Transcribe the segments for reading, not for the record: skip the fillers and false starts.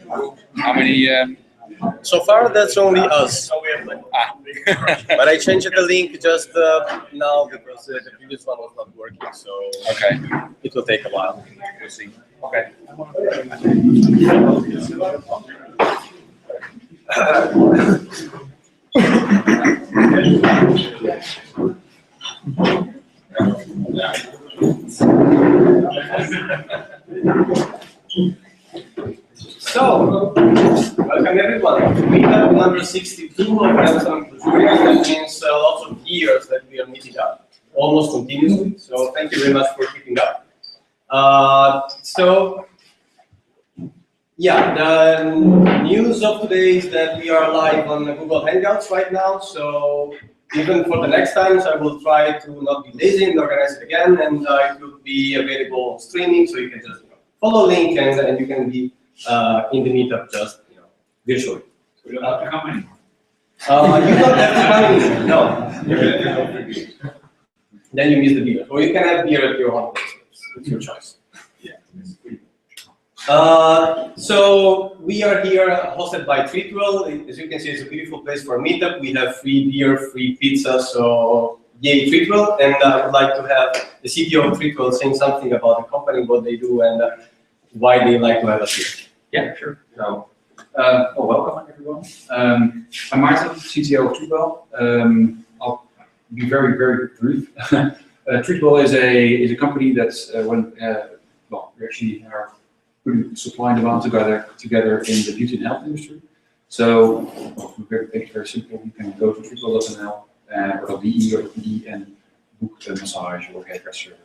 How many? So far, that's only us. But I changed the link just now because the previous one was not working. So Okay. it will take a while. We'll see. Okay. So, welcome everyone to Meetup number 62 of Amsterdam Clojurians. That means lots of years that we are meeting up, almost continuously. So, thank you very much for keeping up. Yeah, the news of today is that we are live on Google Hangouts right now. So, even for the next times, I will try to not be lazy and organize it again, and it will be available on streaming, so you can just follow link and you can be in the meetup just virtually. We don't have to come anymore. You don't have to come anymore. No. Then you miss the beer, or you can have beer at your home place. It's your choice. Yeah. So we are here hosted by Treatwell. As you can see, it's a beautiful place for a meetup. We have free beer, free pizza, so yay Treatwell. And I would like to have the CTO of Treatwell saying something about the company, what they do, and why they like to have us here. Yeah, sure. So, welcome everyone. I'm Martin, CTO of Treatwell. I'll be very, very brief. Treatwell is a company that's we actually are putting supply and demand together in the beauty and health industry. So, to make it very simple, you can go to treatwell.nl or .de or .de and book a massage or hairdresser or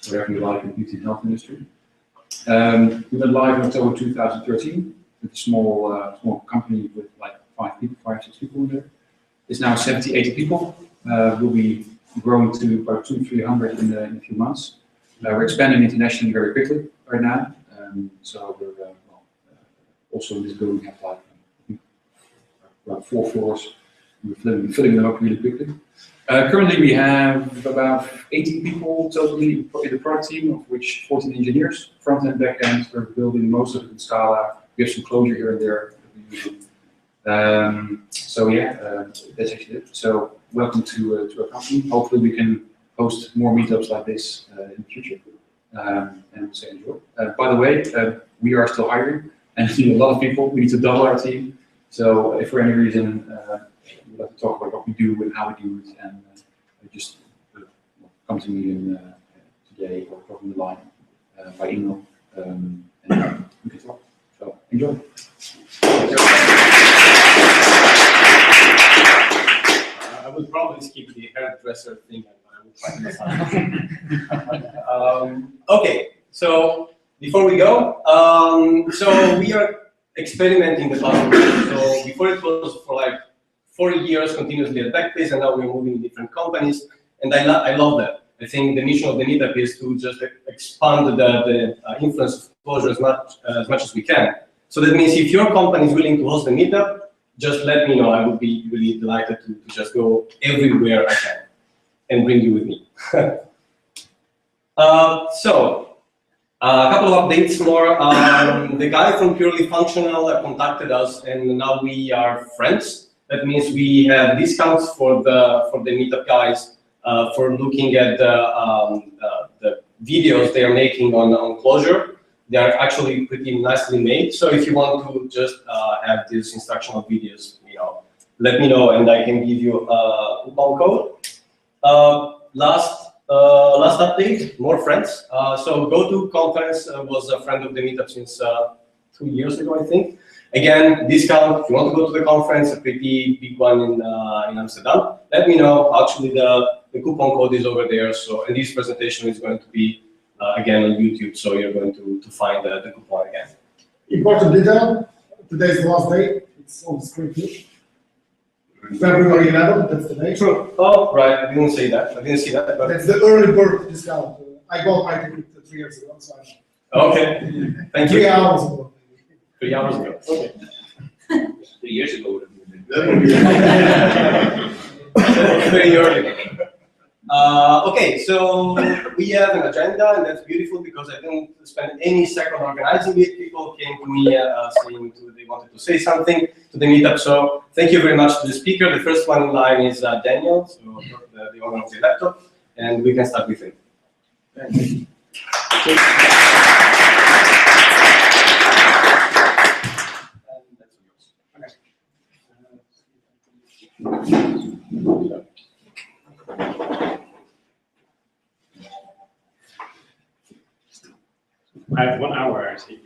whatever you like in the beauty and health industry. We went live in October 2013 with a small company with like 5, 6 people in there. It's now 70, 80 people. We'll be growing to about 200-300 in a few months. We're expanding internationally very quickly right now. So we're also in this building we have like 4 floors. We're filling them up really quickly. Currently we have about 18 people totally in the product team, of which 14 engineers, front end, back end. We're building most of it in Scala. We have some Clojure here and there. So yeah, that's actually it. So welcome to our company. Hopefully we can host more meetups like this in the future. And we'll say enjoy. By the way, we are still hiring and we need a lot of people. We need to double our team. So if for any reason we'd like to talk about what we do and how we do it, and just come to me today or drop me the line by email, and we can talk. So enjoy. I would probably skip the hairdresser thing. Okay, so before we go, so we are experimenting the platform. So before it was for like 4 years continuously at Backbase, and now we're moving in different companies, and I love that. I think the mission of the meetup is to just expand the influence of Clojure as much as we can. So that means if your company is willing to host a meetup, just let me know. I would be really delighted to just go everywhere I can and bring you with me. So, a couple of updates more. The guy from Purely Functional contacted us, and now we are friends. That means we have discounts for the meetup guys for looking at the videos they are making on Clojure. They are actually pretty nicely made. So if you want to just have these instructional videos, let me know, and I can give you a coupon code. Last update, more friends. So GoTo Conference was a friend of the meetup since 2 years ago, I think. Again, discount if you want to go to the conference, a pretty big one in Amsterdam. Let me know. Actually, the coupon code is over there. So, and this presentation is going to be again on YouTube. So you're going to find the coupon again. Important detail. Today is the last day. It's on the screen here. February 11th, that's the day. True. Oh, right. I didn't say that. I didn't see that. But that's the early bird discount. I got my ticket 3 years ago. So okay. Thank you. 3 hours ago. 3 hours ago. Okay. 3 years ago would have been. Very early. Okay, so we have an agenda, and that's beautiful because I didn't spend any second organizing it. People came to me saying they wanted to say something to the meetup. So thank you very much to the speaker. The first one in line is Daniel, so the owner of the laptop, and we can start with him. Thank you. I have 1 hour, I see.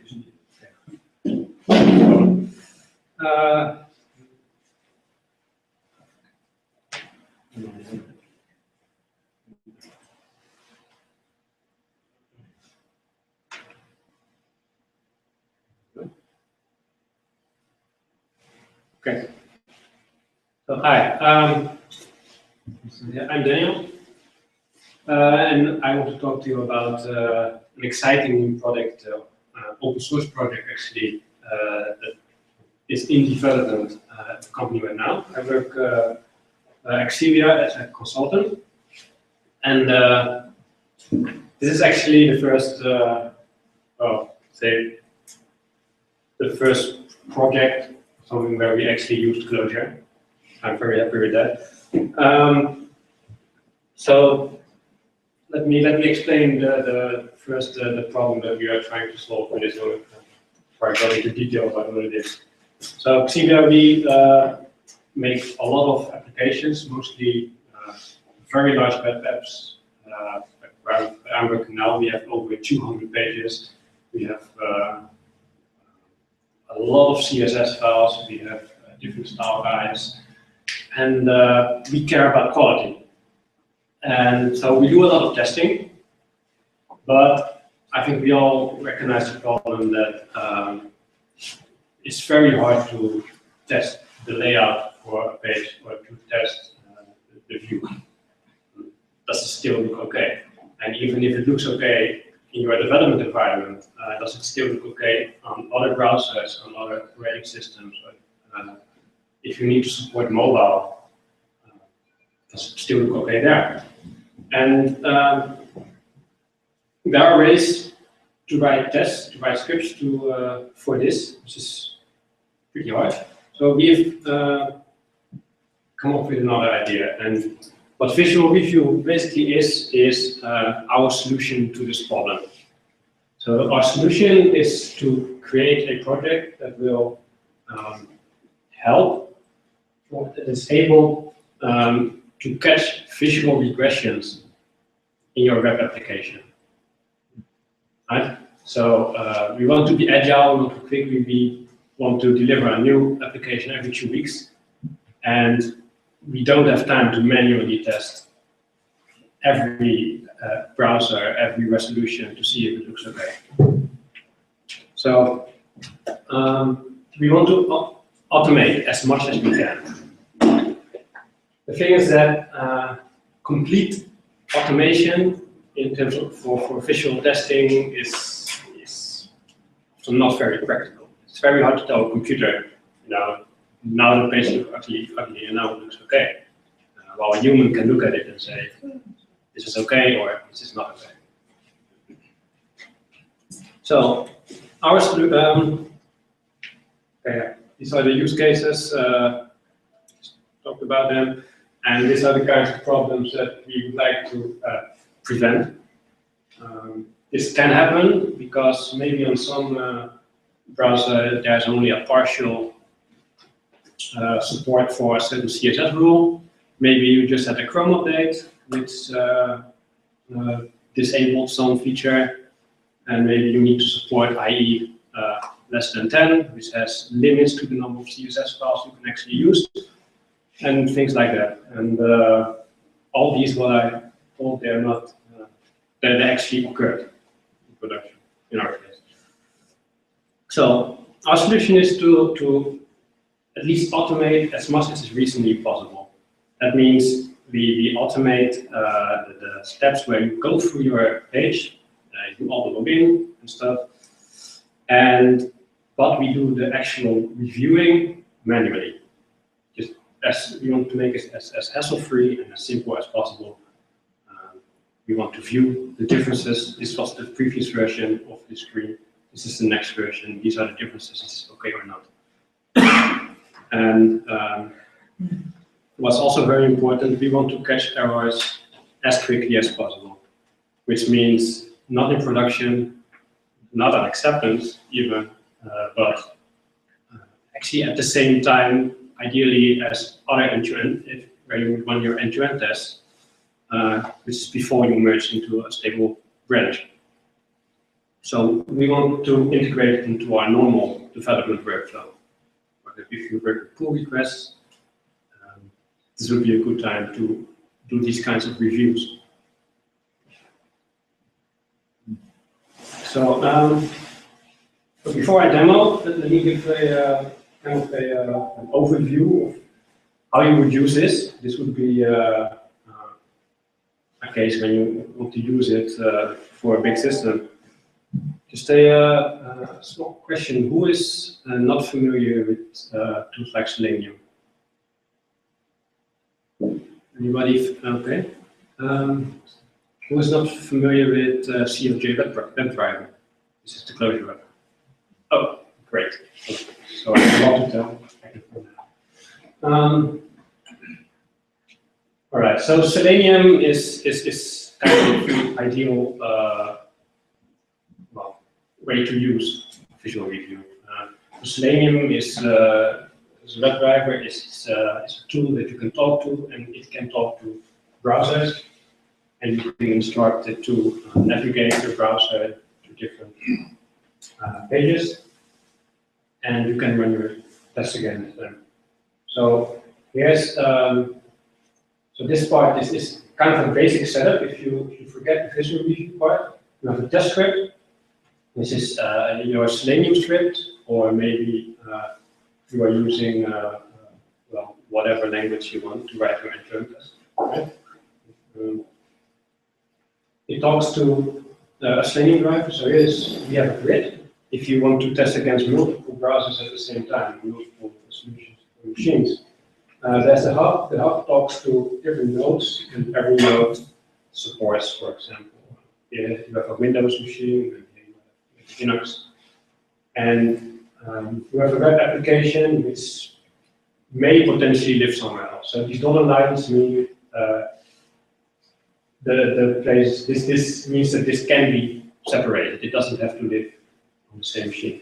Okay. So hi, I'm Daniel, and I want to talk to you about an exciting new project, open source project actually, that is in development at the company right now. I work at Xivia as a consultant, and this is actually the first, the first project, something where we actually used Clojure. I'm very happy with that. So let me explain the first the problem that we are trying to solve with this one before I go into detail about what it is. So Xivia, we make a lot of applications, mostly very large web apps. Where I'm working now, we have over 200 pages. We have a lot of CSS files. We have different style guides, and we care about quality. And so we do a lot of testing, but I think we all recognize the problem that it's very hard to test the layout for a page or to test the view. Does it still look okay? And even if it looks okay in your development environment, does it still look okay on other browsers, on other operating systems? If you need to support mobile, does it still look okay there? And there are ways to write tests, to write scripts for this, which is pretty hard. So we've come up with another idea. And what VisualReview basically is our solution to this problem. So our solution is to create a project that will help, or that is able to catch visual regressions in your web application. Right? So we want to be agile, not too quickly. We want to deliver a new application every 2 weeks, and we don't have time to manually test every browser, every resolution to see if it looks okay. So we want to automate as much as we can. The thing is that complete automation in terms of for visual testing is often not very practical. It's very hard to tell a computer, now the page looks ugly and now it looks okay. While a human can look at it and say, this is okay or this is not okay. So our these are the use cases, talked about them, and these are the kinds of problems that we would like to prevent. This can happen because maybe on some browser there's only a partial support for a certain CSS rule. Maybe you just had a Chrome update which disabled some feature, and maybe you need to support IE less than 10, which has limits to the number of CSS files you can actually use, and things like that. And all these, what I told, they're not, they actually occurred in production, in our case. So our solution is to at least automate as much as is reasonably possible. That means we automate the steps where you go through your page, you do all the login and stuff, but we do the actual reviewing manually. Just as we want to make it as hassle-free and as simple as possible. we want to view the differences. This was the previous version of the screen. This is the next version. These are the differences. Is this okay or not? And what's also very important, we want to catch errors as quickly as possible, which means not in production, not on acceptance even, but actually at the same time, ideally as other end-to-end, where you run your end-to-end tests, which is before you merge into a stable branch. So we want to integrate it into our normal development workflow. If you work with pull requests, this would be a good time to do these kinds of reviews. So before I demo, let me give a kind of an overview of how you would use this. This would be a case when you want to use it for a big system. Just a small question: who is not familiar with tools like Selenium? Anybody? Okay. Who is not familiar with CLJ WebDriver? This is the Clojure. Oh, great. So I have a lot to tell. All right. So Selenium is kind of the ideal way to use VisualReview. Selenium is a WebDriver is a tool that you can talk to, and it can talk to browsers, and you can instruct it to navigate your browser to different pages, and you can run your tests against them. So here's so this part is kind of a basic setup. If you forget the VisualReview part, you have a test script. This is your Selenium script, or maybe you are using well, whatever language you want to write your end-to-end test. Right? It talks to a Selenium driver. So we have a grid. If you want to test against multiple browsers at the same time, multiple solutions or machines, there's a hub. The hub talks to different nodes, and every node supports, for example, if you have a Windows machine, Linux, and you have a web application which may potentially live somewhere else. So these dotted lines mean the place. This means that this can be separated. It doesn't have to live on the same machine.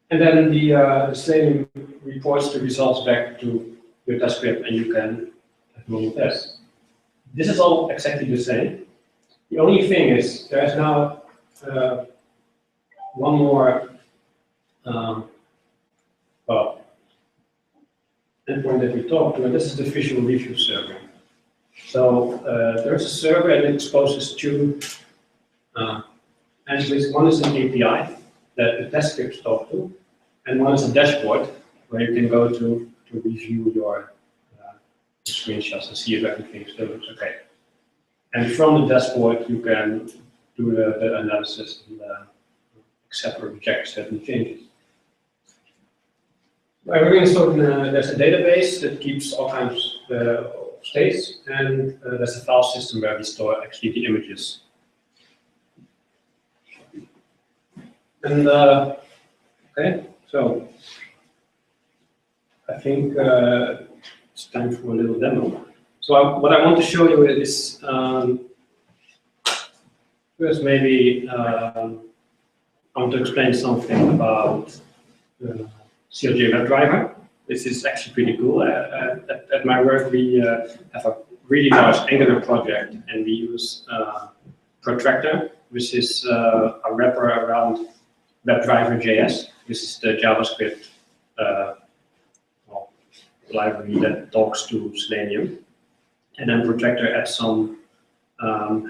And then the Selenium reports the results back to your test script, and you can have normal tests. This is all exactly the same. The only thing is, there is now one more endpoint that we talked to, and this is the VisualReview server. So there's a server, and it exposes two entities. One is an API that the test scripts talk to, and one is a dashboard where you can go to review your screenshots and see if everything still looks okay. And from the dashboard, you can do the analysis and accept or reject certain changes. There's a database that keeps all kinds of states, and there's a file system where we store actually the images. And okay, so I think it's time for a little demo. So what I want to show you is first maybe I want to explain something about CLJ WebDriver. This is actually pretty cool. At my work, we have a really large Angular project, and we use Protractor, which is a wrapper around WebDriver.js. This is the JavaScript library that talks to Selenium. And then Protractor adds some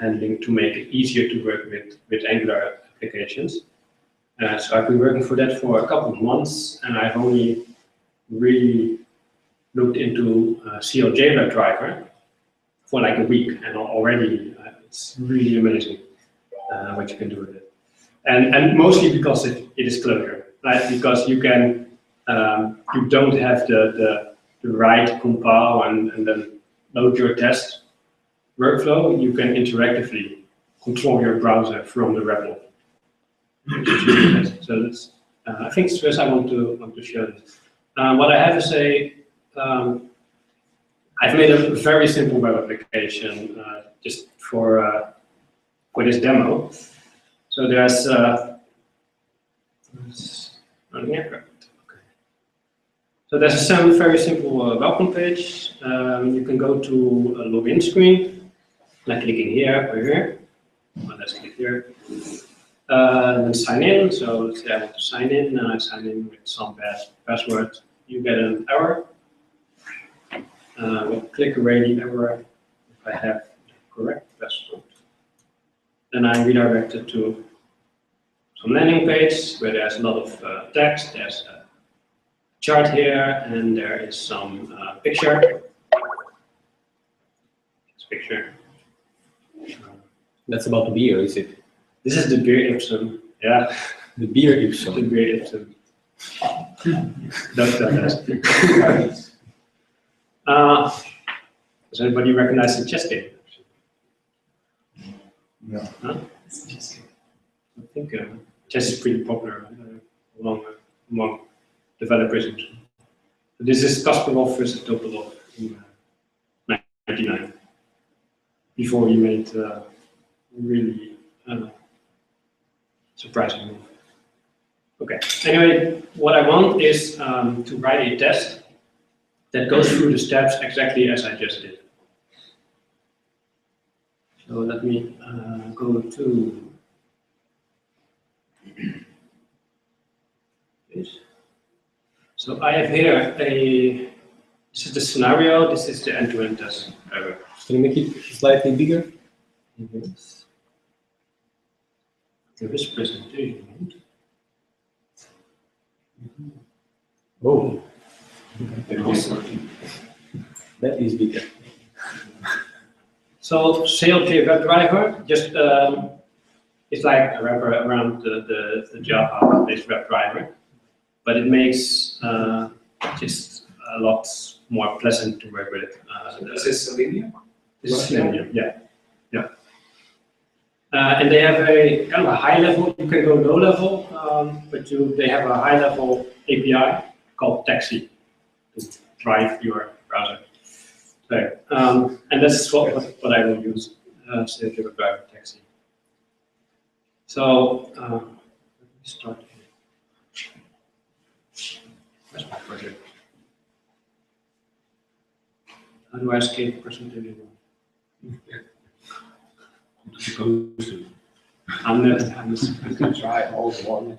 handling to make it easier to work with Angular applications. So I've been working for that for a couple of months, and I've only really looked into CLJ WebDriver for like a week, and already it's really amazing what you can do with it. And mostly because it is Clojure, right? Because you can you don't have the right compile and then load your test workflow, you can interactively control your browser from the REPL. So that's, I think first I want to show this. What I have to say, I've made a very simple web application just for this demo. So there's So there's a very simple welcome page. You can go to a login screen by clicking here or here. Well, let's click here. Then sign in. So let's say I want to sign in, and I sign in with some bad password. You get an error. We'll click away the error if I have the correct password. Then I'm redirected to some landing page where there's a lot of text. There's a chart here, and there is some picture. This picture. That's about beer, is it? This is the beer Ipsum. Yeah. The beer Ipsum. The beer Ipsum. Don't tell that. Does anybody recognize the chess game? No. Huh? I think chess is pretty popular among developers. This is Kasparov versus Topalov in 1999. Before he made really surprising move. Okay. Anyway, what I want is to write a test that goes through the steps exactly as I just did. So let me go to this. So I have here this is the scenario, this is the end-to-end test error. Can you make it slightly bigger? Yes. There is presentation. Oh, that is bigger. So CLJ WebDriver just it's like a wrapper around the Java-based WebDriver, but it makes just a lot more pleasant to work with. This is Selenium? This is Selenium, yeah. And they have a kind of a high level. You can go low level, but they have a high level API called Taxi to drive your browser. So, and that's what I will use. CLJ WebDriver Taxi. So let me start here. That's my project. How do I escape presentation? Supposed to. I'm not. You can try all one.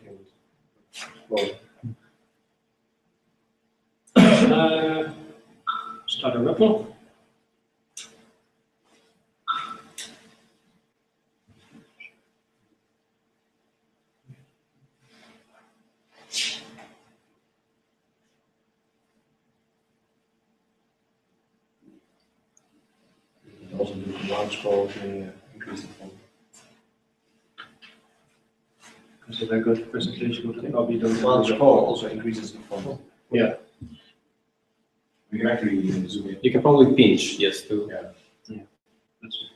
Start a REPL. Also do one scroll to increase the font. Is it a good presentation? Probably don't. One scroll also increases the font. Yeah. We can actually zoom in. You can probably pinch, yes, too. Yeah. Yeah. That's it.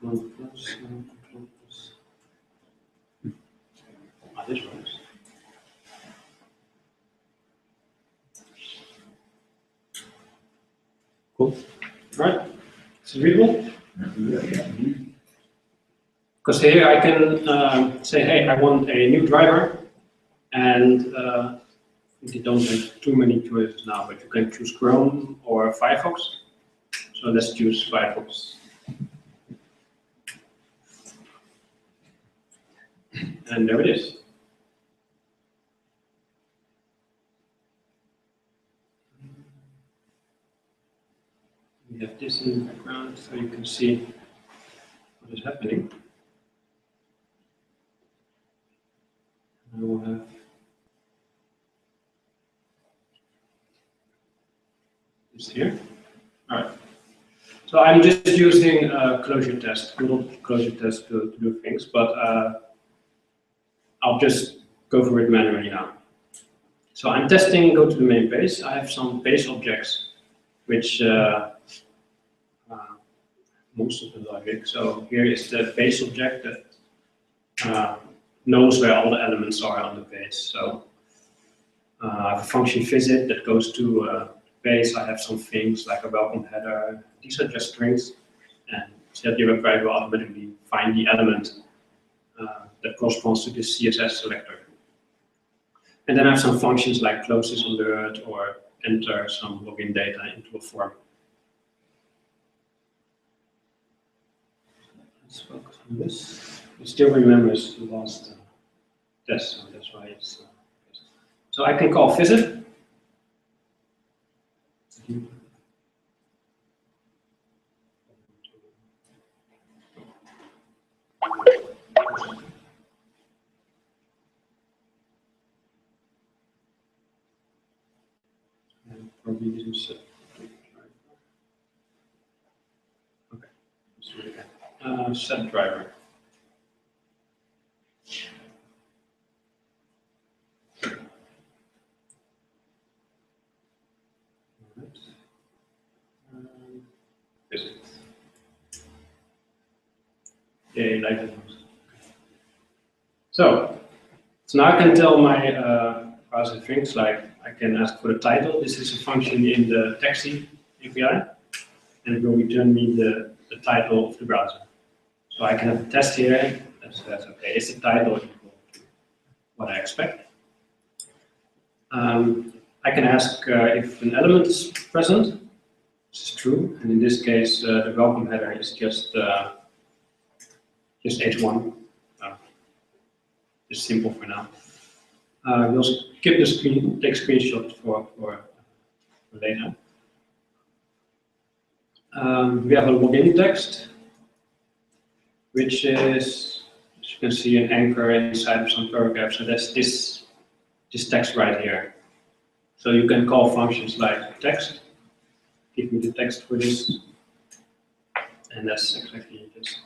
Control plus. Ah, this works. Cool. Right. Is it readable? Because here I can say, hey, I want a new driver, and you don't have too many choices now, but you can choose Chrome or Firefox. So let's choose Firefox. And there it is. We have this in the background so you can see what is happening. I will have this here. All right. So I'm just using Clojure test, Google Clojure test to do things, but I'll just go through it manually now. So I'm testing, go to the main page. I have some base objects, which most of the logic. So here is the base object that knows where all the elements are on the page. So I have a function visit that goes to base. I have some things like a welcome header. These are just strings, and the web variable will automatically find the element that corresponds to this CSS selector. And then I have some functions like close this alert or enter some login data into a form. Let's focus on this. It still remembers the last test, so that's why it's. So I can call visit. Probably didn't set. Okay, let's do it again. Set driver. Visit. Okay, like that. So now I can tell my browser things like I can ask for the title. This is a function in the taxi API, and it will return me the title of the browser. So I can have a test here that says, okay, is the title equal to what I expect? I can ask if an element is present. This is true, and in this case, the welcome header is just h1. It's simple for now. We'll skip the screen, take screenshot for later. We have a login text, which is, as you can see, an anchor inside of some paragraph. So that's this text right here. So you can call functions like text, give me the text for this, and that's exactly this.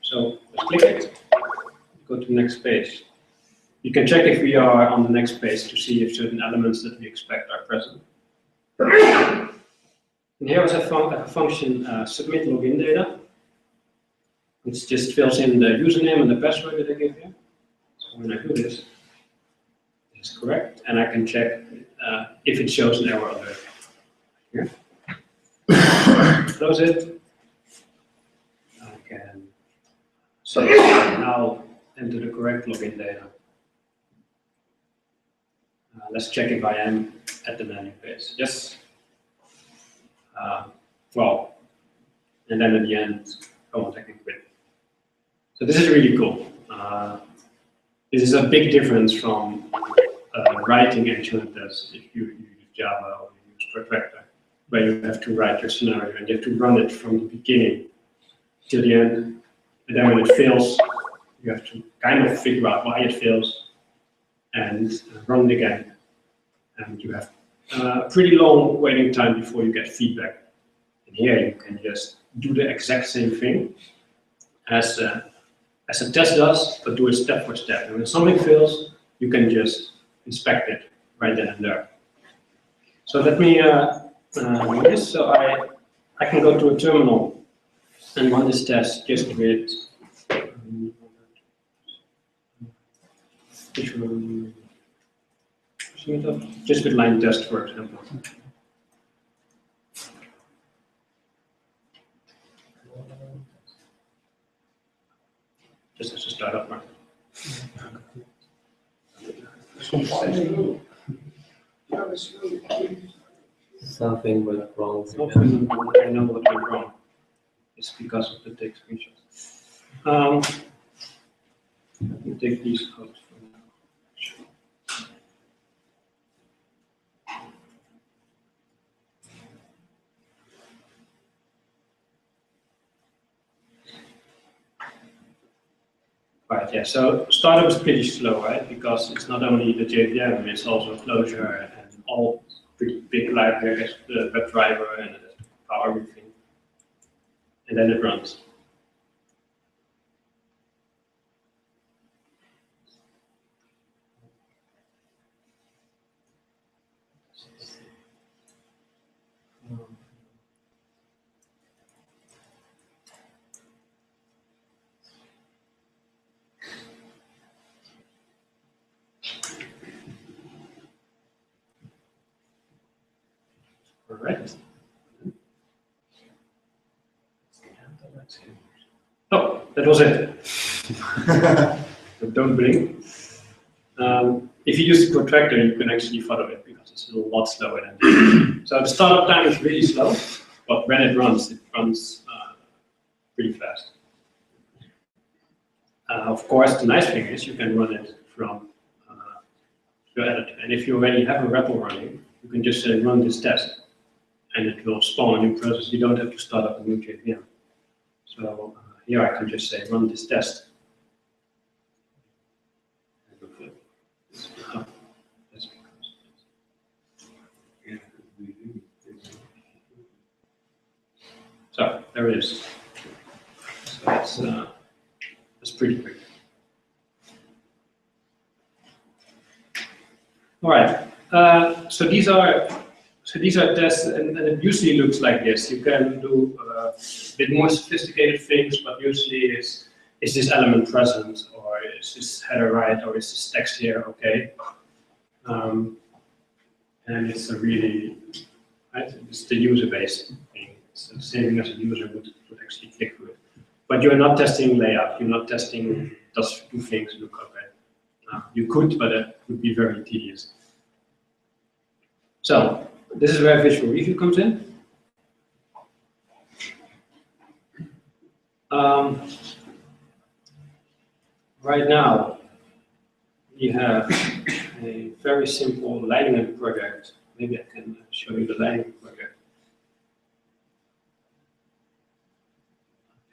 So let's click it. Go to the next page. You can check if we are on the next page to see if certain elements that we expect are present. And here is a function submit login data, which just fills in the username and the password that I give here. So when I do this, it's correct, and I can check if it shows an error alert. Here. Close it. I can. So now enter the correct login data. Let's check if I am at the menu page. Yes. Well, and then at the end, I can quit. So this is really cool. This is a big difference from writing actual tests if you use Java or you use Protractor, where you have to write your scenario and you have to run it from the beginning till the end. And then when it fails, you have to kind of figure out why it fails and run it again. And you have a pretty long waiting time before you get feedback. And here you can just do the exact same thing as a test does, but do it step for step. And when something fails, you can just inspect it right then and there. So let me do this. So I can go to a terminal and run this test just with just with line test, for example. Just as a startup market. Something went wrong. I know what went wrong. It's because of the take screenshots. Let me take these out. Right, yeah, so startup is pretty slow, right? Because it's not only the JVM, it's also Clojure and all pretty big libraries, the WebDriver, and it has to power everything. And then it runs. All right. Oh, that was it. But don't blink. If you use the protractor, you can actually follow it because it's a lot slower than this. So the startup time is really slow, but when it runs pretty fast. Of course, the nice thing is you can run it from your editor. And if you already have a REPL running, you can just say run this test, and it will spawn a new process. You don't have to start up a new JVM. So here I can just say run this test. So there it is. So that's pretty quick. All right. So these are tests, and it usually looks like this. You can do a bit more sophisticated things, but usually is this element present, or is this header right, or is this text here okay? And it's a really it's the user-based thing. It's the same thing as a user would actually click through it. But you're not testing layout. You're not testing does two things look okay. You could, but it would be very tedious. So this is where VisualReview comes in. Right now, we have a very simple lighting project. Maybe I can show you the lighting project.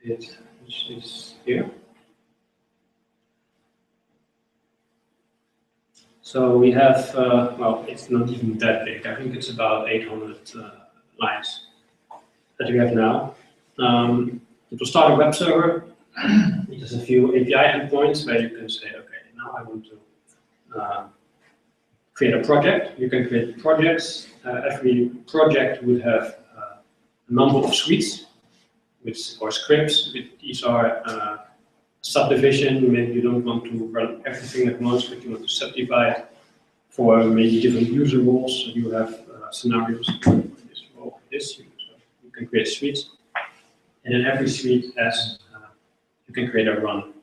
Which is here. So we have, well, it's not even that big. I think it's about 800 lines that we have now. It will start a web server. It has a few API endpoints where you can say, okay, now I want to create a project. You can create projects. Every project would have a number of suites, or scripts. These are subdivision. Maybe you don't want to run everything at once, but you want to subdivide for maybe different user roles. So you have scenarios for this role, this. You can create suites. And in every suite has, you can create a run.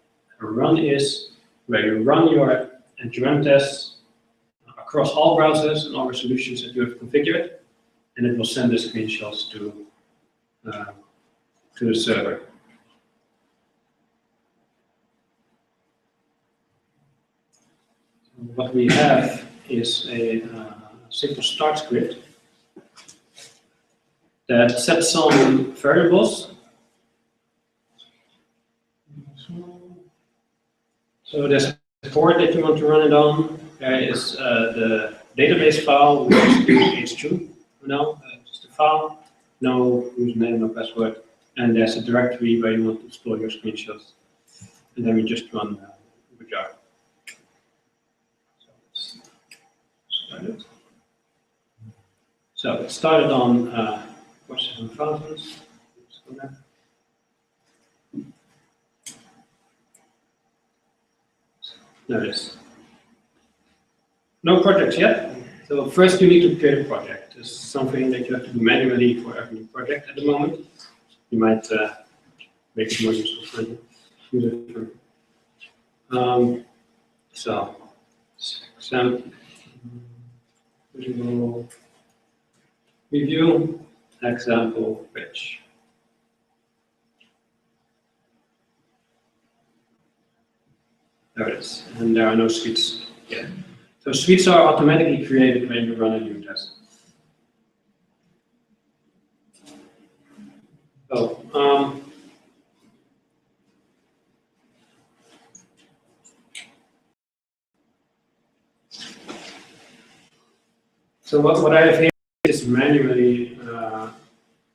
A run is where you run your end-to-end tests across all browsers and all resolutions that you have configured, and it will send the screenshots to the server. What we have is a simple start script that sets some variables. So there's a port that you want to run it on. There is the database file, which is H2 now, just a file, no username, no password. And there's a directory where you want to store your screenshots. And then we just run Clojure. So it started on 47,000. There it is. No projects yet. So first you need to create a project. This is something that you have to do manually for every project at the moment. You might make it more useful for you. So example. Visual review, example page. There it is, and there are no suites yet. So suites are automatically created when you run a new test. So what I have here is manually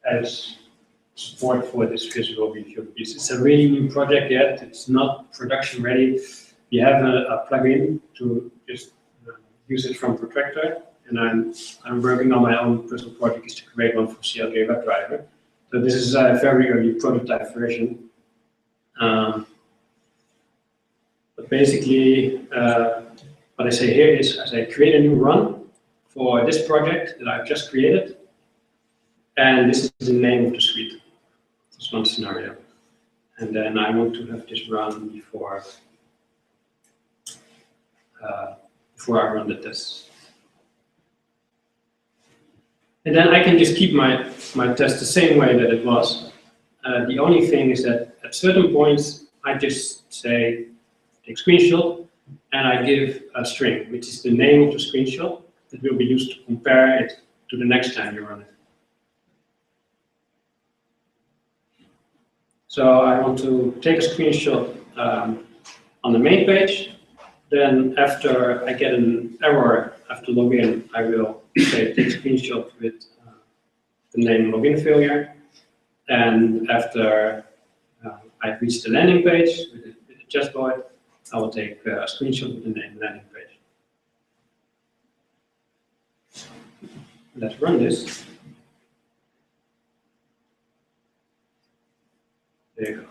as support for this visual review piece. It's a really new project yet. It's not production ready. We have a plugin to just use it from Protractor, and I'm working on my own personal project is to create one for CLJ WebDriver. So this is a very early prototype version. But basically, what I say here is I say create a new run for this project that I've just created, And this is the name of the suite. This one scenario. And then I want to have this run before I run the tests. And then I can just keep my test the same way that it was. The only thing is that at certain points, I just say, take screenshot, and I give a string, which is the name of the screenshot that will be used to compare it to the next time you run it. So I want to take a screenshot on the main page. Then after I get an error after login, I will say take screenshot with the name login failure. And after I've reached the landing page with the chessboard, I will take a screenshot with the name landing page. Let's run this. There you go.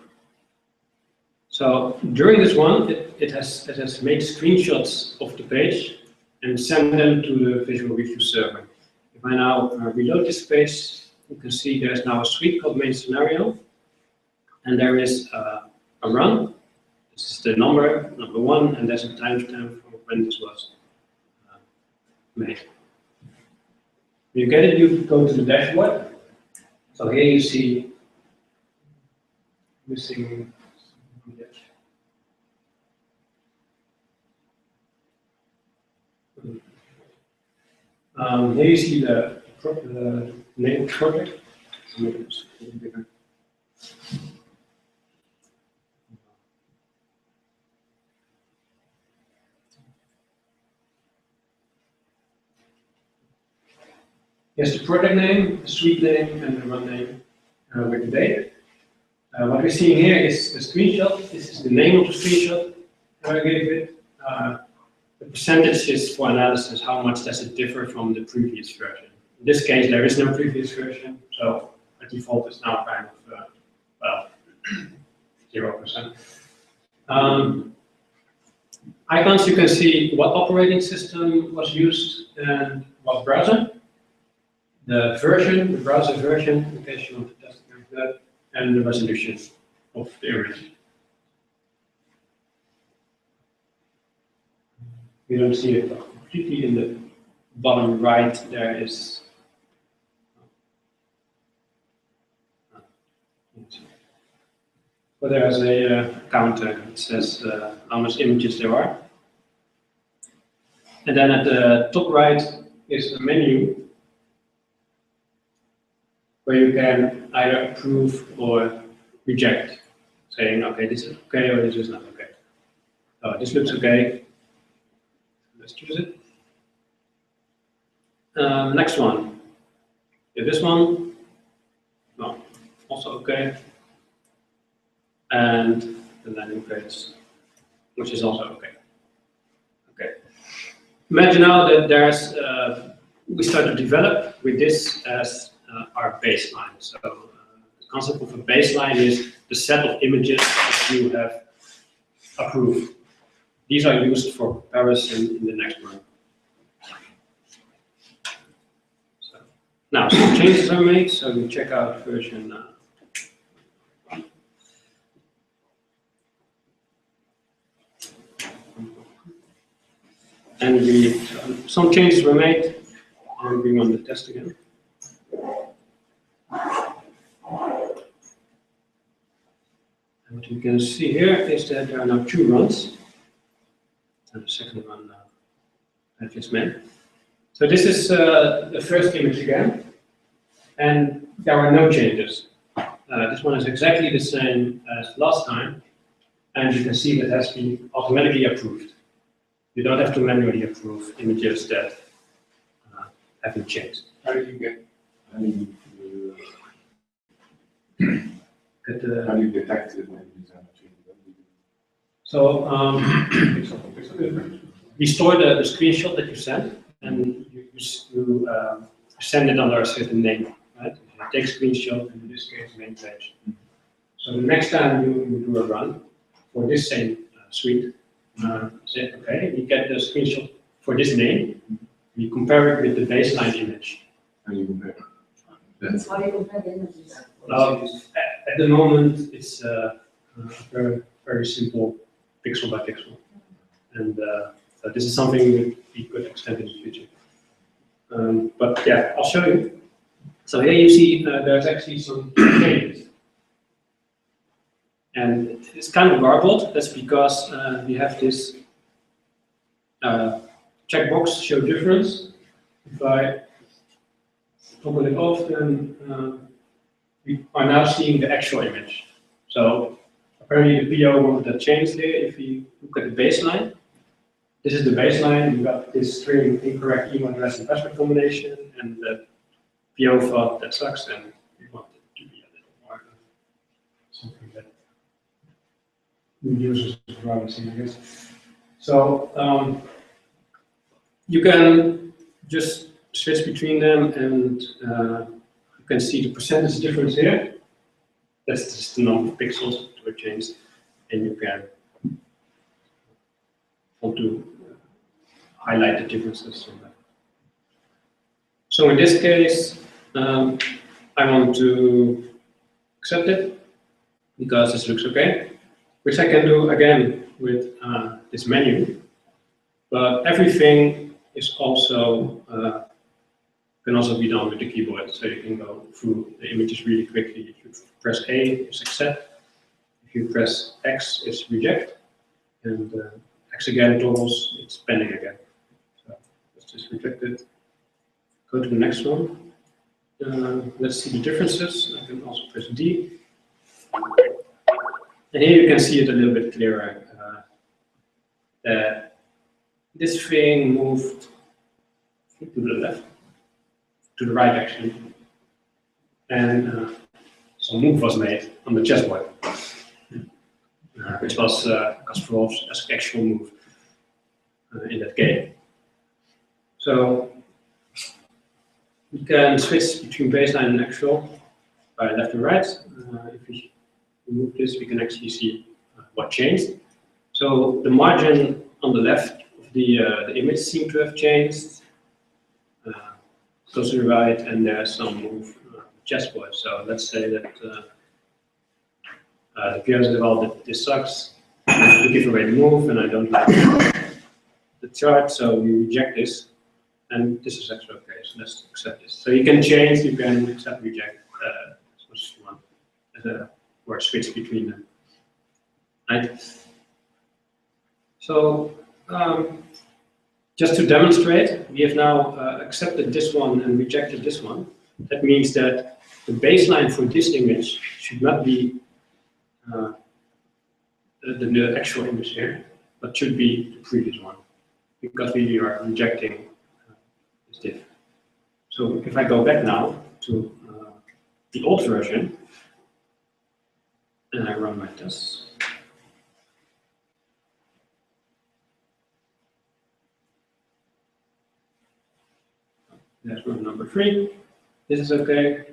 So during this one, it has made screenshots of the page and sent them to the VisualReview server. If I now reload this page, you can see there's now a suite called main scenario, and there is a run. This is the number 1, and there's a timestamp for when this was made. When you get it, you go to the dashboard. So here you see missing. Here you see the name of the project. Here's the project name, the suite name, and the run name with the date. What we're seeing here is the screenshot. This is the name of the screenshot I gave it. The percentages for analysis, how much does it differ from the previous version? In this case, there is no previous version, so by default it's now kind of, well, 0%. Icons, you can see what operating system was used and what browser. The version, the browser version, in case you want to test that, and the resolution of the image. You don't see it completely in the bottom right. There is but there's a counter that says how much images there are. And then at the top right is a menu where you can either approve or reject, saying, okay, this is okay or this is not okay. Oh, this looks okay. Let's choose it. Next one. Yeah, this one. No, also okay. And the landing page, which is also okay. Okay. Imagine now that there's we start to develop with this as our baseline. So the concept of a baseline is the set of images that you have approved. These are used for comparison in the next one. So, now, some changes are made, so we check out version. And some changes were made, and we run the test again. And what you can see here is that there are now 2 runs. And the second one I just made. So this is the first image again, and there are no changes. This one is exactly the same as last time, and you can see that it has been automatically approved. You don't have to manually approve images that haven't changed. How do you get? How do you detect it when these are changed? So we store the screenshot that you sent, and you send it under a certain name, right? You take a screenshot, and in this case, main page. So the next time you do a run for this same suite, say, okay, you get the screenshot for this name, you compare it with the baseline image. And you compare. How do you compare the images? At the moment, it's very, very simple pixel by pixel. And so this is something we could extend in the future. But yeah, I'll show you. So here you see there's actually some changes. And it's kind of garbled. That's because we have this checkbox show difference. If I toggle it off, then we are now seeing the actual image. So apparently the PO wanted that change there. If you look at the baseline, this is the baseline. We've got this string incorrect email address and password combination, and the PO thought that sucks, and we want it to be a little more something that users would rather see, I guess. So you can just switch between them, and you can see the percentage difference here. That's just the number of pixels that were changed, and you can want to highlight the differences. So in this case, I want to accept it because this looks okay, which I can do again with this menu. But everything is also can also be done with the keyboard, so you can go through the images really quickly. If you press A, it's accept. If you press X, it's reject, and X again toggles, it's pending again. So let's just reject it. Go to the next one. Let's see the differences. I can also press D. And here you can see it a little bit clearer. This thing moved to the left, to the right actually. And some move was made on the chessboard, which was Kasparov's actual move in that game. So you can switch between baseline and actual by left and right. If we remove this, we can actually see what changed. So the margin on the left of the image seemed to have changed. Goes to the right, and there's some move chessboard. So let's say that the PO said, well, this sucks. We give away the move, and I don't like the chart, so we reject this. And this is actually okay, so let's accept this. So you can change, you can accept, reject as much as you want, or switch between them. Right? So just to demonstrate, we have now accepted this one and rejected this one. That means that the baseline for this image should not be the actual image here, but should be the previous one, because we are rejecting this diff. So if I go back now to the old version, and I run my tests, there's room number 3. This is okay.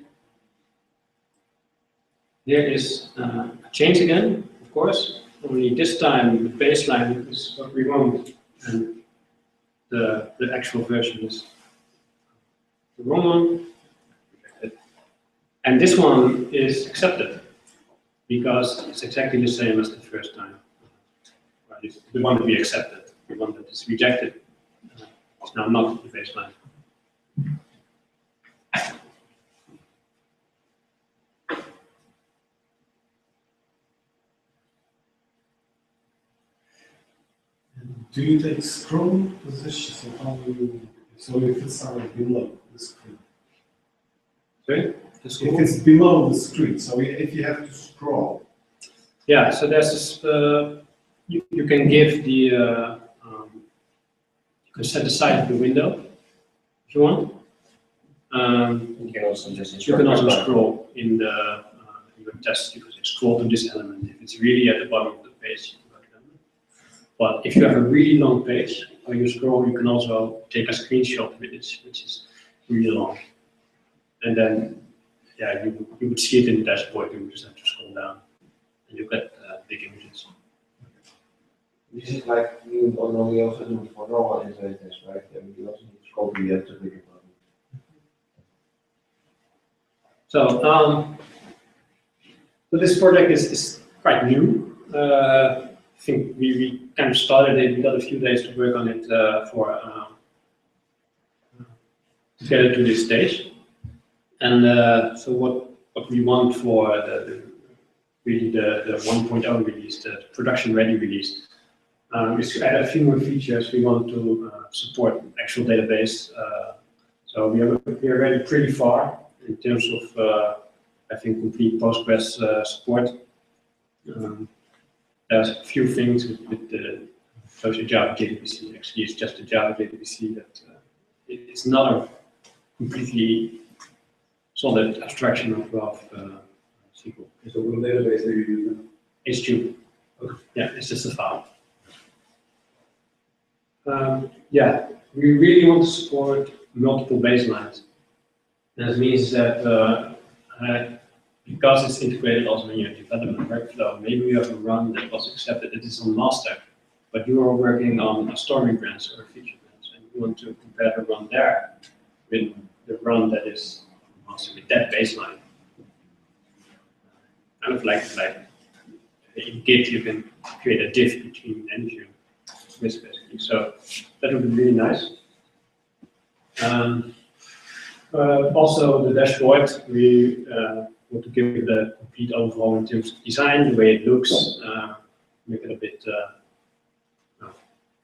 Here is a change again, of course. Only this time the baseline is what we want, and the actual version is the wrong one. And this one is accepted because it's exactly the same as the first time. Right? It's the one that we accepted. The one that is rejected is now not the baseline. Do you take scroll position? So if it's below the screen? Sorry? If it's below the screen, so if you have to scroll. Yeah, so there's this, you can give the, you can set the size of the window if you want. You can also just you can also scroll in the your test. You can scroll to this element if it's really at the bottom of the page. But if you have a really long page or you scroll, you can also take a screenshot with it, which is really long. And then, yeah, you would see it in the dashboard. You just have to scroll down, and you get big images. This is like you normally also do for normal internet tests, right? And you also need to scroll to the bigger button. So this project is quite new. I think we kind of started it. We got a few days to work on it to get it to this stage. And so what we want for really the 1.0 release, the production ready release, is to add a few more features. We want to support actual database. So we are already pretty far in terms of I think complete Postgres support. There's a few things with the Clojure Java JDBC. Actually, it's just a Java JDBC that it's not a completely solid abstraction of SQL. So what database are you using? H2. Okay. Yeah, it's just a file. Yeah, we really want to support multiple baselines. That means that because it's integrated also in your development workflow, maybe you have a run that was accepted. It is on master, but you are working on a storming branch or a feature branch, and you want to compare the run there with the run that is on master with that baseline. Kind of like in Git, you can create a diff between engine, basically. So that would be really nice. Also, the dashboard, we want to give it a complete overhaul in terms of design, the way it looks, make it a bit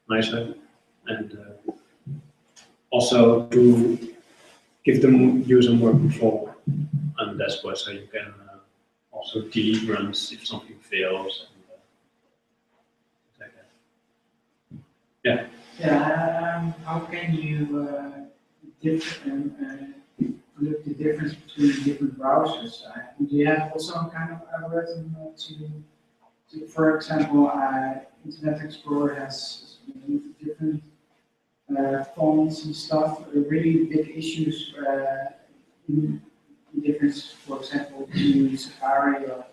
nicer, and also to give the user more control on the dashboard, so you can also delete runs if something fails. And, like that. Yeah. Yeah. How can you look the difference between different browsers? Do you have also some kind of algorithm to for example, Internet Explorer has different fonts and stuff, really big issues in difference, for example, to Safari or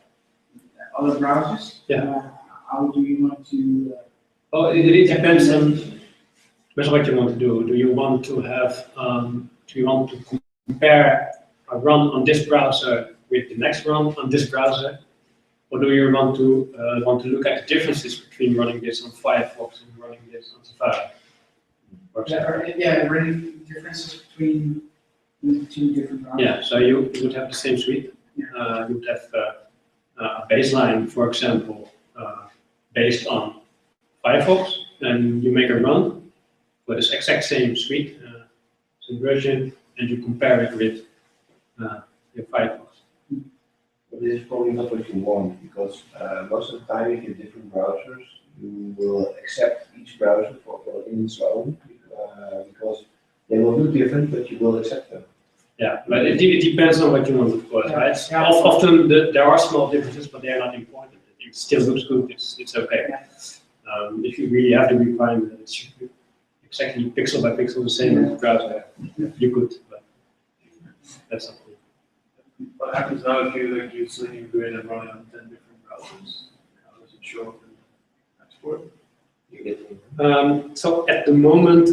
other browsers? Yeah. How do you want to? Oh, it depends on what you want to do. Do you want to have? Do you want to compare a run on this browser with the next run on this browser, or do you want to look at the differences between running this on Firefox and running this on Safari? Really differences between the two different browsers. Yeah, so you would have the same suite. You would have a baseline, for example, based on Firefox, and you make a run for this exact same suite, same version, and you compare it with your Firefox. But this is probably not what you want, because most of the time if you have different browsers, you will accept each browser in its own, because they will look different, but you will accept them. Yeah, but it depends on what you want, of course, right? Yeah. Often there are small differences, but they are not important. It still looks good, it's okay. Yeah. If you really have the requirement that it should be exactly pixel by pixel the same as the browser, you could, but that's something. What happens now if you use Selenium Grid and running on 10 different browsers? How does it show up in export? So at the moment,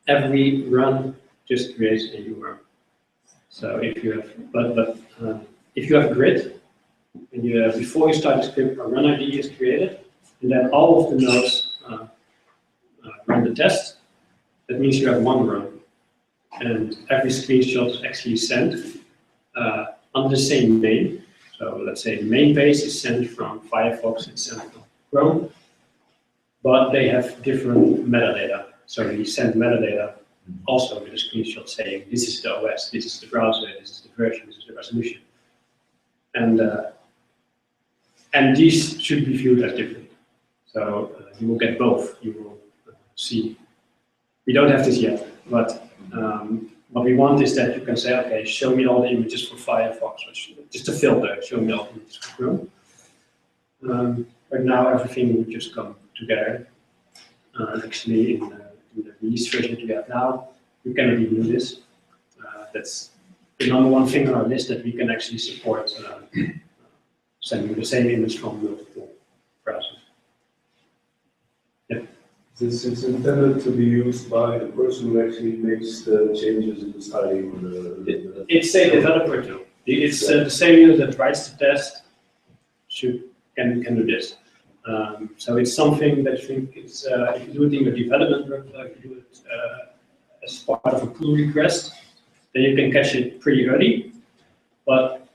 every run just creates a new run. So if you have, if you have a grid, and you before you start the script, a run ID is created, and then all of the nodes run the test. That means you have one run, and every screenshot is actually sent under the same name. So let's say the main page is sent from Firefox and sent from Chrome, but they have different metadata. So we send metadata also with a screenshot saying this is the OS, this is the browser, this is the version, this is the resolution, and these should be viewed as different. So you will get both. You will see. We don't have this yet, but what we want is that you can say, okay, show me all the images for Firefox, or just a filter, show me all the images for Chrome. Right now, everything will just come together. Actually, in the release version that we have now, you cannot even do this. That's the number one thing on our list, that we can actually support sending the same image from multiple browsers. Yeah. This is intended to be used by the person who actually makes the changes in the styling. It's a developer too. It's the same unit that writes the test can do this. So it's something that I think is, if you do it in your development workflow, if you do it as part of a pull request, then you can catch it pretty early. But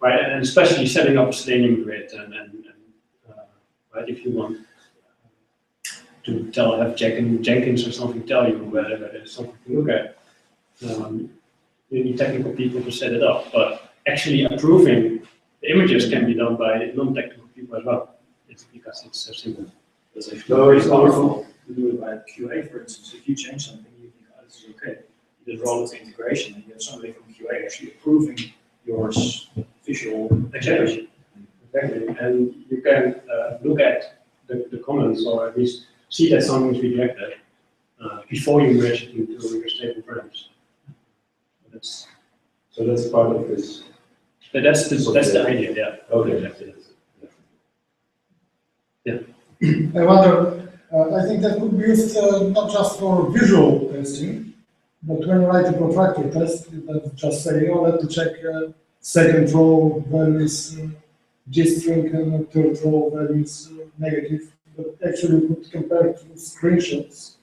right, and especially setting up a staining grid and right, if you want to have Jenkins or something tell you whether there's something to look at. You need technical people to set it up, but actually approving the images can be done by non-technical people as well. It's because it's so simple. That's actually very powerful to do it by QA, for instance. If you change something, you think, oh, this is okay. You just roll it to integration, and you have somebody from QA actually approving your visual Exactly. Exactly. And you can look at the comments, or at least see that something is rejected before you merge it into your stable frames. So that's part of this. That's the idea, yeah. Okay. Exactly. Yeah. I wonder, I think that could be used not just for visual testing, but when you write a protractor test, you can just say, oh, let me check second row values G-string and third row values negative, but actually we could compare to screenshots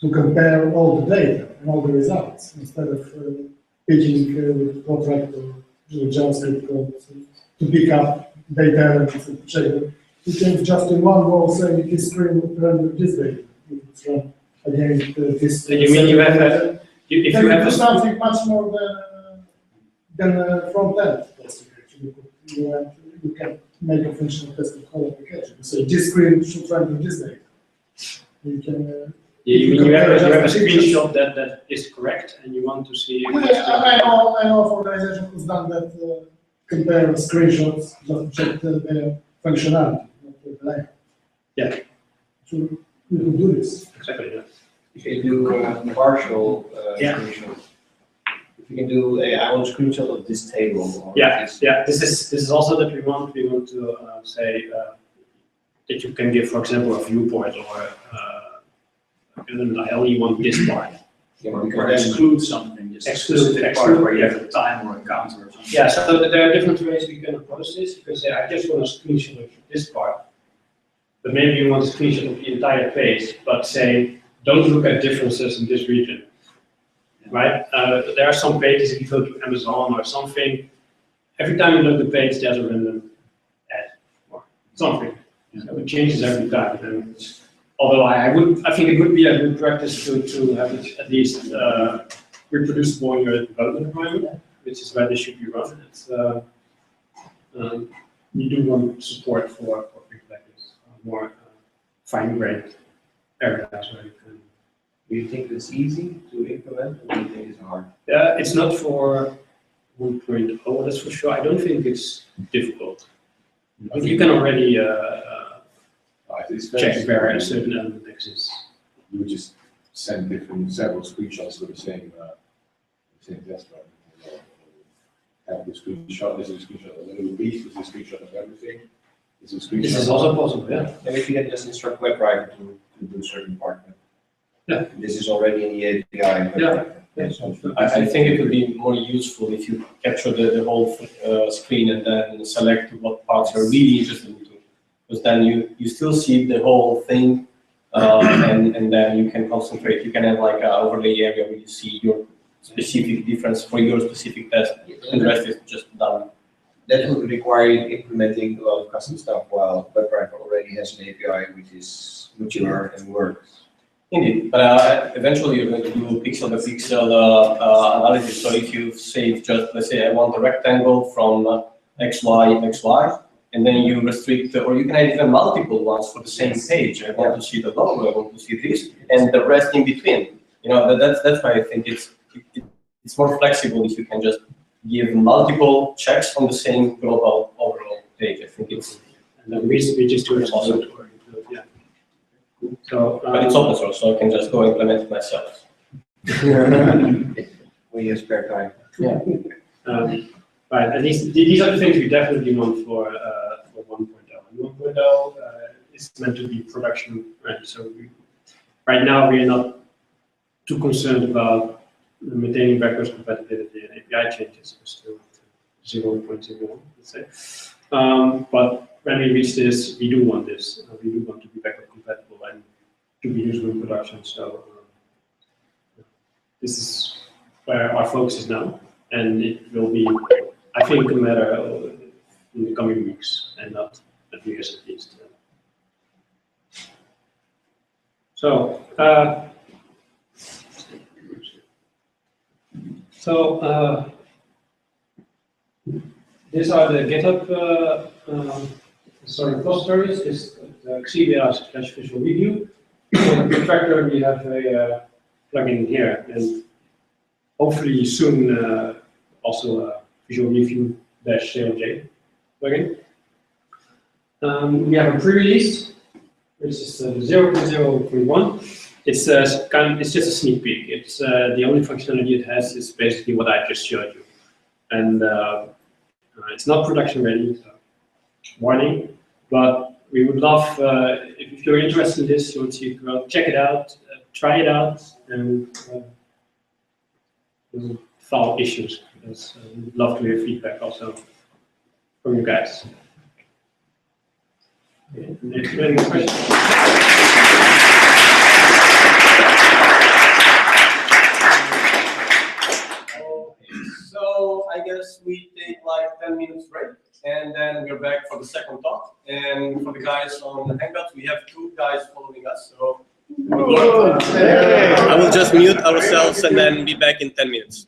to compare all the data and all the results instead of picking protractor JavaScript code to pick up data elements and check them. You can just in one row say this screen run this data. It's run against this. So you mean you have a, if you have something much more than front end testing. Actually, you can make a functional test of whole application. So this screen should run in this data. You can. You mean you have a screenshot that is correct, and you want to see. I know of organization who's done that. Compare screenshots just to check the functionality, not the layout. Yeah. So we could do this. Exactly. Yeah. If you do partial Yeah. screenshot, if you can do I want a screenshot of this table. Or Yeah, this, yeah. This is also that we want to say that you can give, for example, a viewport or I only want this part. Yeah, or because then exclude something, just a Exclude specific part exclude, where you yeah. have a time or a counter or something. Yeah, so there are different ways we can approach this. You can say, I just want a screenshot of this part, but maybe you want a screenshot of the entire page, but say, don't look at differences in this region, right? There are some pages, if you go to Amazon or something, every time you load the page, there's a random ad or something. So it changes every time. And although I think it would be a good practice to have it at least reproducible in your development environment, which is where they should be run. It's, you do want support for things like this, more fine-grained areas where you can. do you think it's easy to implement, or do you think it's hard? It's not for 1.0, that's for sure. I don't think it's difficult. You can already check where a certain element exists. You would just send several screenshots with the same test, right? Have the screenshot, this is a screenshot of the little piece, this is a screenshot of everything. This is a screenshot. This is also possible, yeah. And if you can just instruct WebDriver to do a certain part. Yeah. This is already in the API. Yeah. I think it would be more useful if you capture the whole screen and then select what parts you're really interested in, because then you still see the whole thing, and then you can concentrate. You can have like an overlay area where you see your specific difference for your specific test, and the rest is just done. That would require implementing a lot of custom stuff, while WebDriver already has an API which is mature and works. Indeed, but eventually you're going to do pixel by pixel analysis. So if you save just, let's say I want a rectangle from XY, and then you restrict, or you can have even multiple ones for the same page. I want to see the logo, I want to see this, and the rest in between. You know, that's why I think it's more flexible if you can just give multiple checks on the same global overall page. I think it's. And then we just do it also. Yeah. So, but it's open source, so I can just go implement it myself. When you have spare time. Yeah. Right, and these are the things we definitely want for 1.0. And 1.0 it's meant to be production ready. So right now we are not too concerned about maintaining backwards compatibility and API changes. We're still at 0.01, let's say. But when we reach this, we do want this. We do want to be backward compatible and to be usable in production. So this is where our focus is now, and it will be, I think, a matter of in the coming weeks and not years at least. So, these are the GitHub repositories. Is the Xibia/VisualReview. For the Tractor, we have a plugin here, and hopefully soon also a VisualReview-CLJ plugin. We have a pre-release, which is 0.0.1. It's it's just a sneak peek. It's the only functionality it has is basically what I just showed you, and it's not production ready. So warning, but we would love if you're interested in this, you want to go check it out, try it out, and solve issues. Because we'd love to hear feedback also from you guys. Okay, next question. So I guess we take like 10 minutes break, and then we're back for the second talk. And for the guys on the Hangouts, we have 2 guys following us. So I will just mute ourselves and then be back in 10 minutes.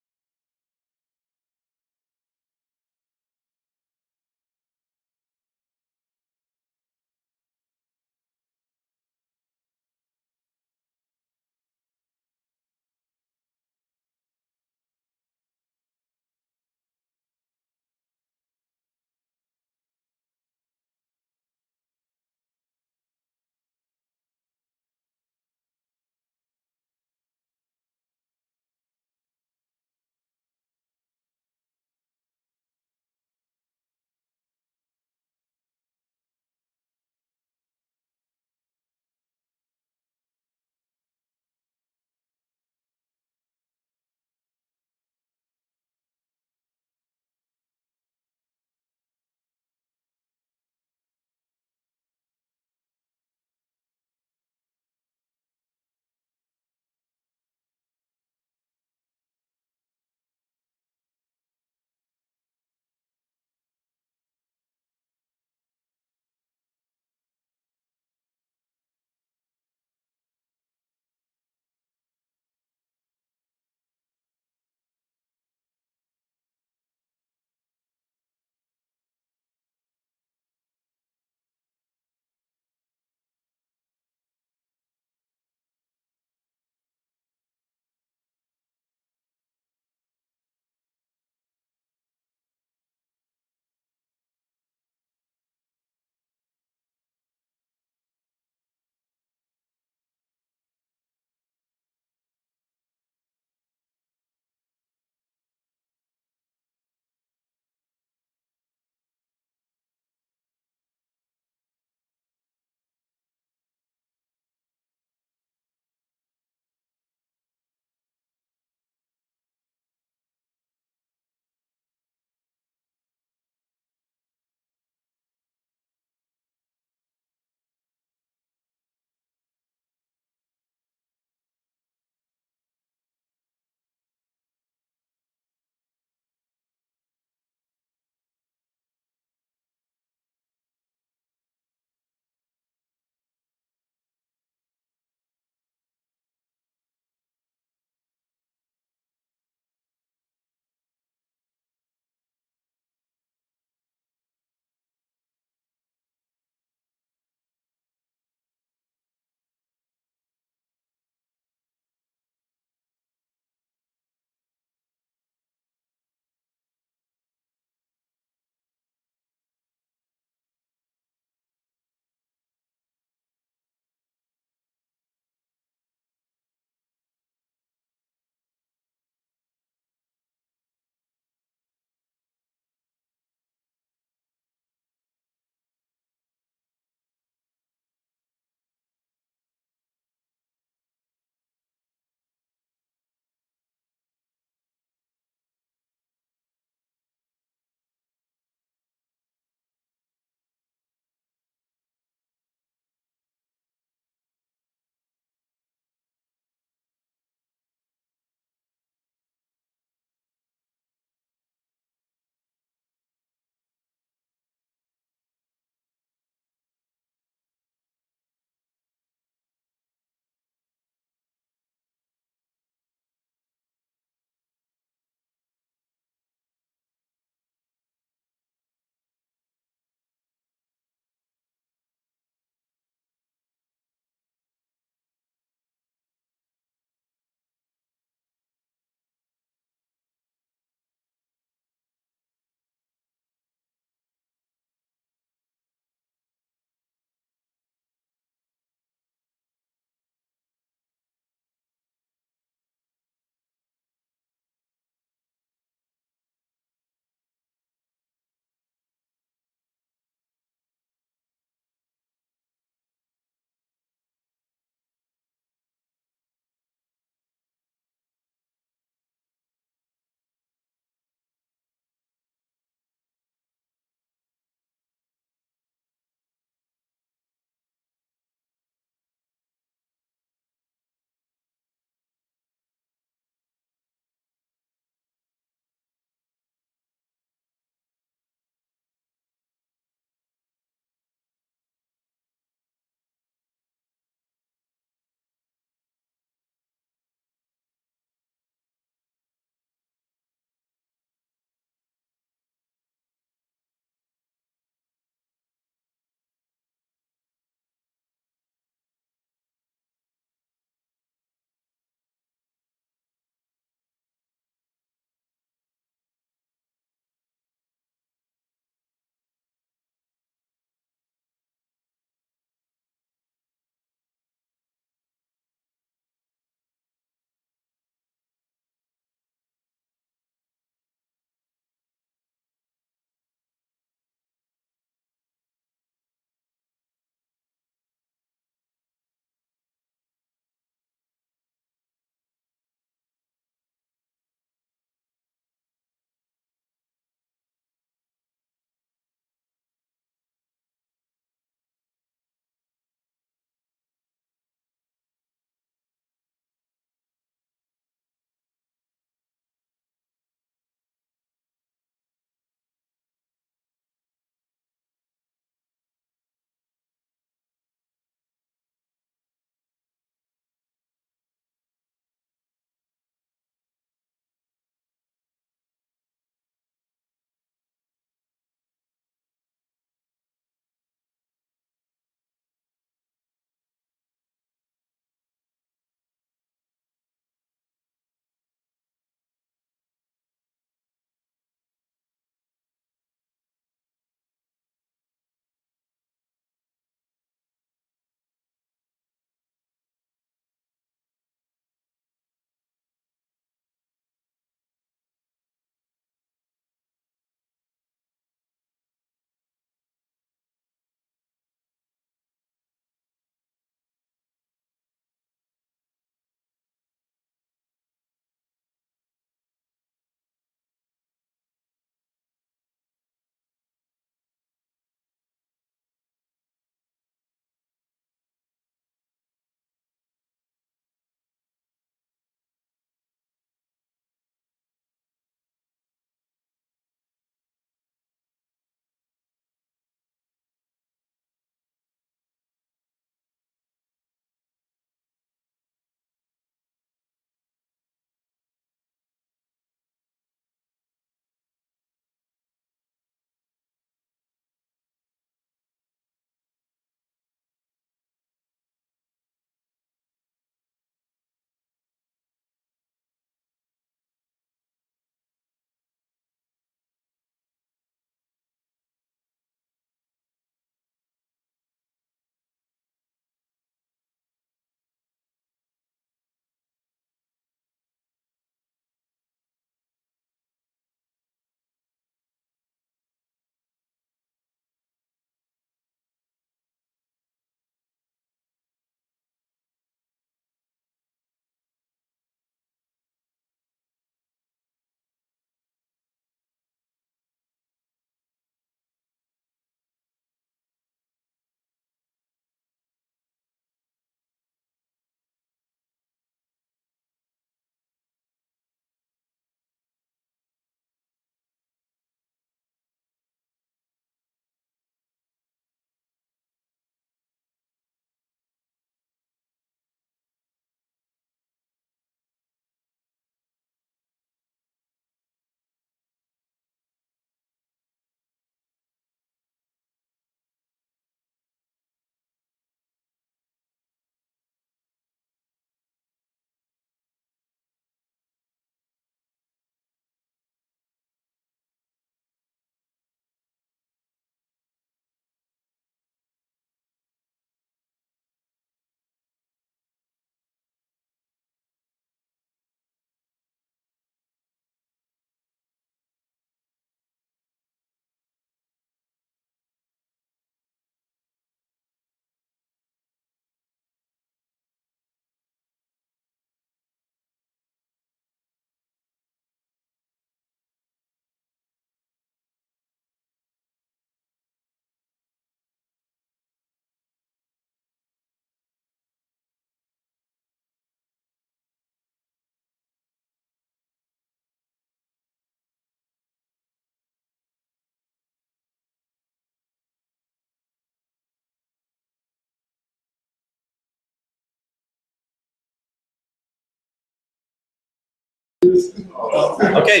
Okay.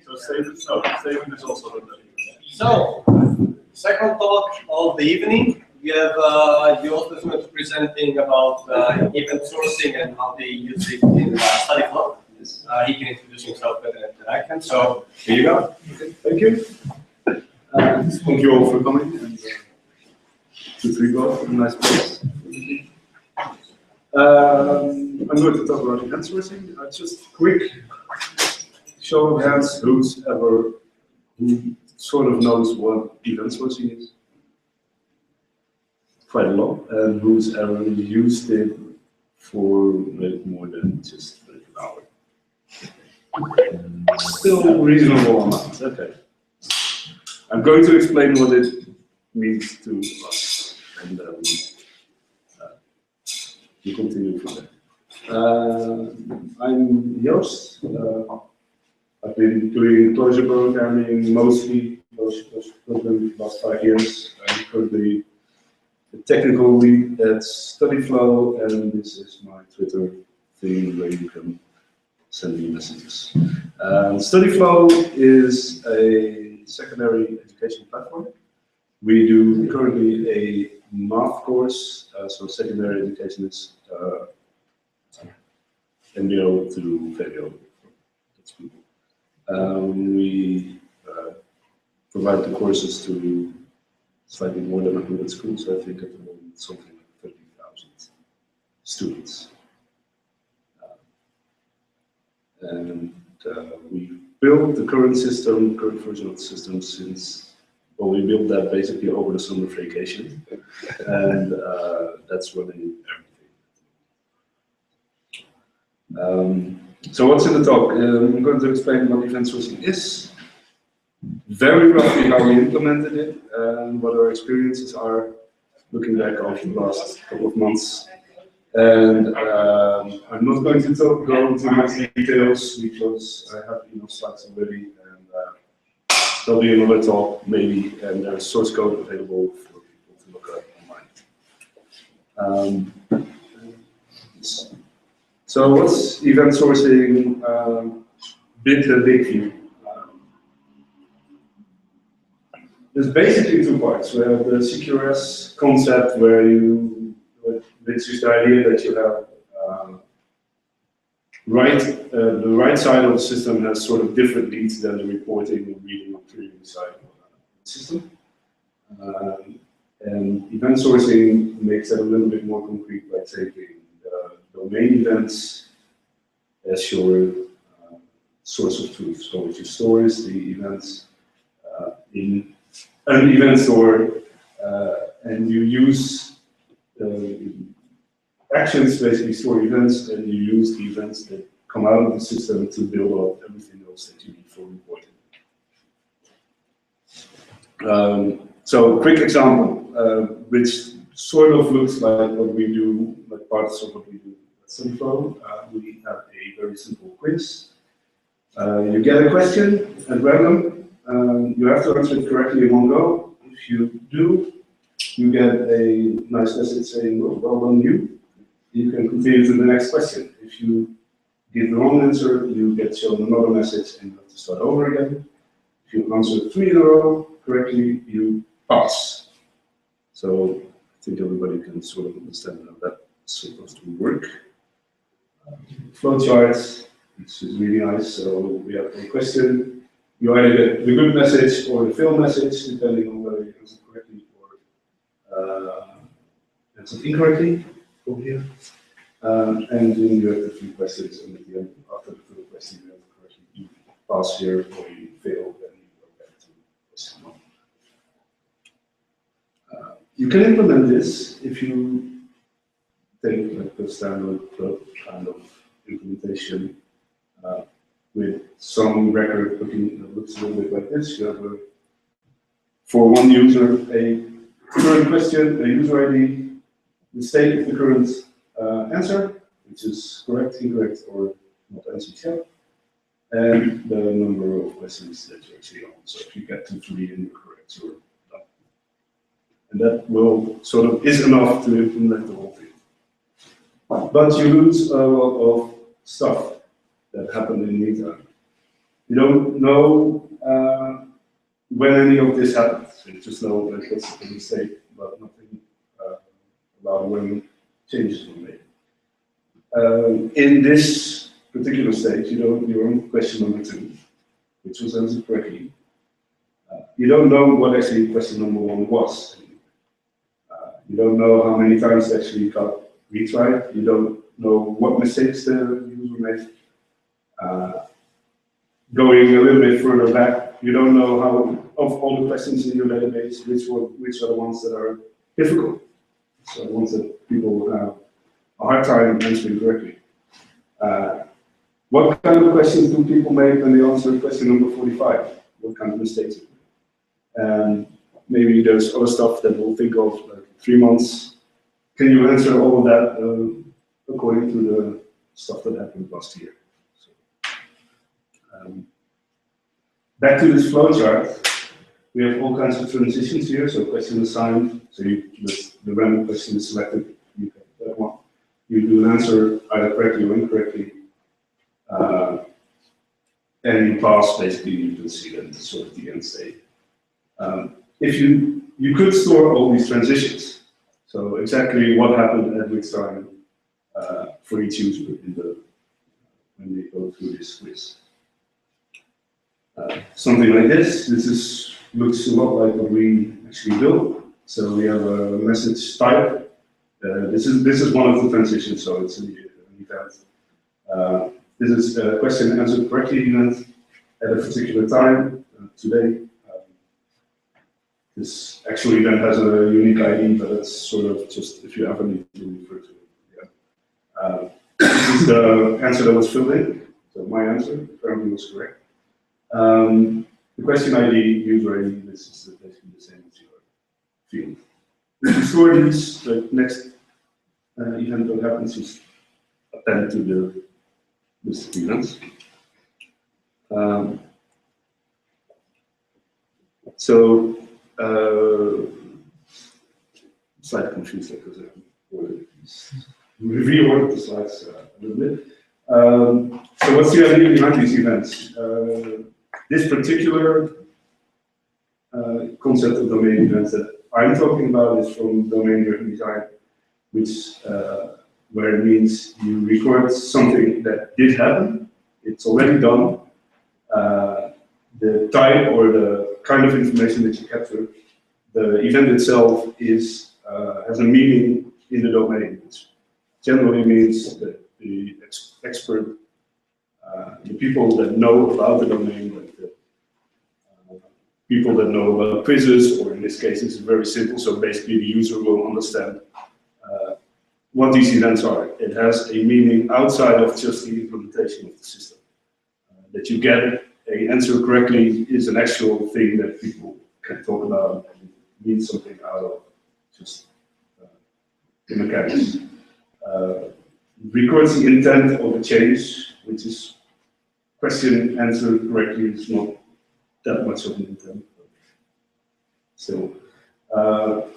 So saving is also the So, second talk of the evening, we have Joost is going to presenting about event sourcing and how they use it in StudyFlow. He can introduce himself better than I can. So, here you go. Thank you. Thank you all for coming. And, to three go, nice place. I'm going to talk about event sourcing. Just quick show of hands, who sort of knows what event sourcing is? Quite a lot, and who's ever used it for more than just an hour? Still a reasonable amount, okay. I'm going to explain what it means to us, and we continue from there. I'm Joost. I've been doing Clojure programming mostly the last 5 years. I'm currently the technical lead at StudyFlow, and this is my Twitter thing where you can send me messages. StudyFlow is a secondary education platform. We do currently a math course, so secondary education is MBO to VWO. That's people. We provide the courses to slightly more than 100 schools. I think at the moment something like 30,000 students. We built the current version of the system since, well, we built that basically over the summer vacation, and that's running everything. So what's in the talk? I'm going to explain what event sourcing is, very roughly how we implemented it, and what our experiences are looking back over the last couple of months. And I'm not going to go into much details because I have enough slides already, and there'll be another talk maybe, and there's source code available for people to look at online. So what's event sourcing? The big view. There's basically two parts. We have the CQRS concept where it's just the idea that you have the right side of the system has sort of different needs than the reporting and reading and querying side of the system. And event sourcing makes that a little bit more concrete by taking the domain events as your source of truth. So it stores the events in an event store, and you use actions basically store events, and you use the events that come out of the system to build up everything else that you need for reporting. So quick example, which sort of looks like what we do, like parts of what we do at StudyFlow. We have a very simple quiz. You get a question at random. You have to answer it correctly in one go. If you do, you get a nice message saying, well done you. You can continue to the next question. If you give the wrong answer, you get shown another message and you have to start over again. If you answer 3 in a row correctly, you pass. So I think everybody can sort of understand how that's supposed to work. Flowcharts, which is really nice. So we have a question. You either get the good message or the fail message, depending on whether you answer correctly or answered incorrectly over here. And then you have the 3 questions, and at the end, after the 3rd question, you have correctly you pass here or you fail, then you go back to question 1. You can implement this if you take like the standard kind of implementation with some record looking that looks a little bit like this. You have for one user a current question, a user ID, the state of the current answer, which is correct, incorrect, or not answered yet, and the number of questions that you're actually on. So if you get to 3 and you're correct, you're done. And that will sort of is enough to implement the whole thing. But you lose a lot of stuff. that happened in the meantime. You don't know when any of this happened. So you just know that it's a mistake, but nothing about when changes were made. In this particular stage, you know, your own question number 2, which was answered correctly. You don't know what actually question number 1 was. You don't know how many times it actually got retried. You don't know what mistakes the user made. Going a little bit further back, you don't know how, of all the questions in your database, which are the ones that are difficult. So the ones that people have a hard time answering correctly. What kind of questions do people make when they answer question number 45? What kind of mistakes? And maybe there's other stuff that we'll think of, like 3 months. Can you answer all of that according to the stuff that happened last year? So, back to this flowchart, we have all kinds of transitions here. So question assigned, so the random question is selected, you get that one. You do an answer either correctly or incorrectly. And you pass, basically, you can see that it's sort of the end state. If you could store all these transitions, so exactly what happened at which time for each user when they go through this quiz. Something like this. This looks a lot like what we actually built. So we have a message type. This is one of the transitions, so it's an event. This is a question answered correctly event at a particular time. Today, this actual event has a unique ID, but it's sort of just if you ever need to refer to it. Yeah. This is the answer that was filled in. So my answer apparently was correct. The question ID, user ID, this is basically the same as your field. If you store these, the next event that happens is append to the list of events. Slightly confused because I reordered the slides a little bit. So what's the idea behind these events? This particular concept of domain events that I'm talking about is from domain-driven design, which where it means you record something that did happen, it's already done. The type or the kind of information that you capture, the event itself is has a meaning in the domain, which generally means that the expert, the people that know about the domain, like the people that know about quizzes, or in this case, it's very simple. So basically, the user will understand what these events are. It has a meaning outside of just the implementation of the system. That you get an answer correctly is an actual thing that people can talk about and mean something out of just the mechanics. Records the intent of a change, which is question answered correctly is not that much of an intent. So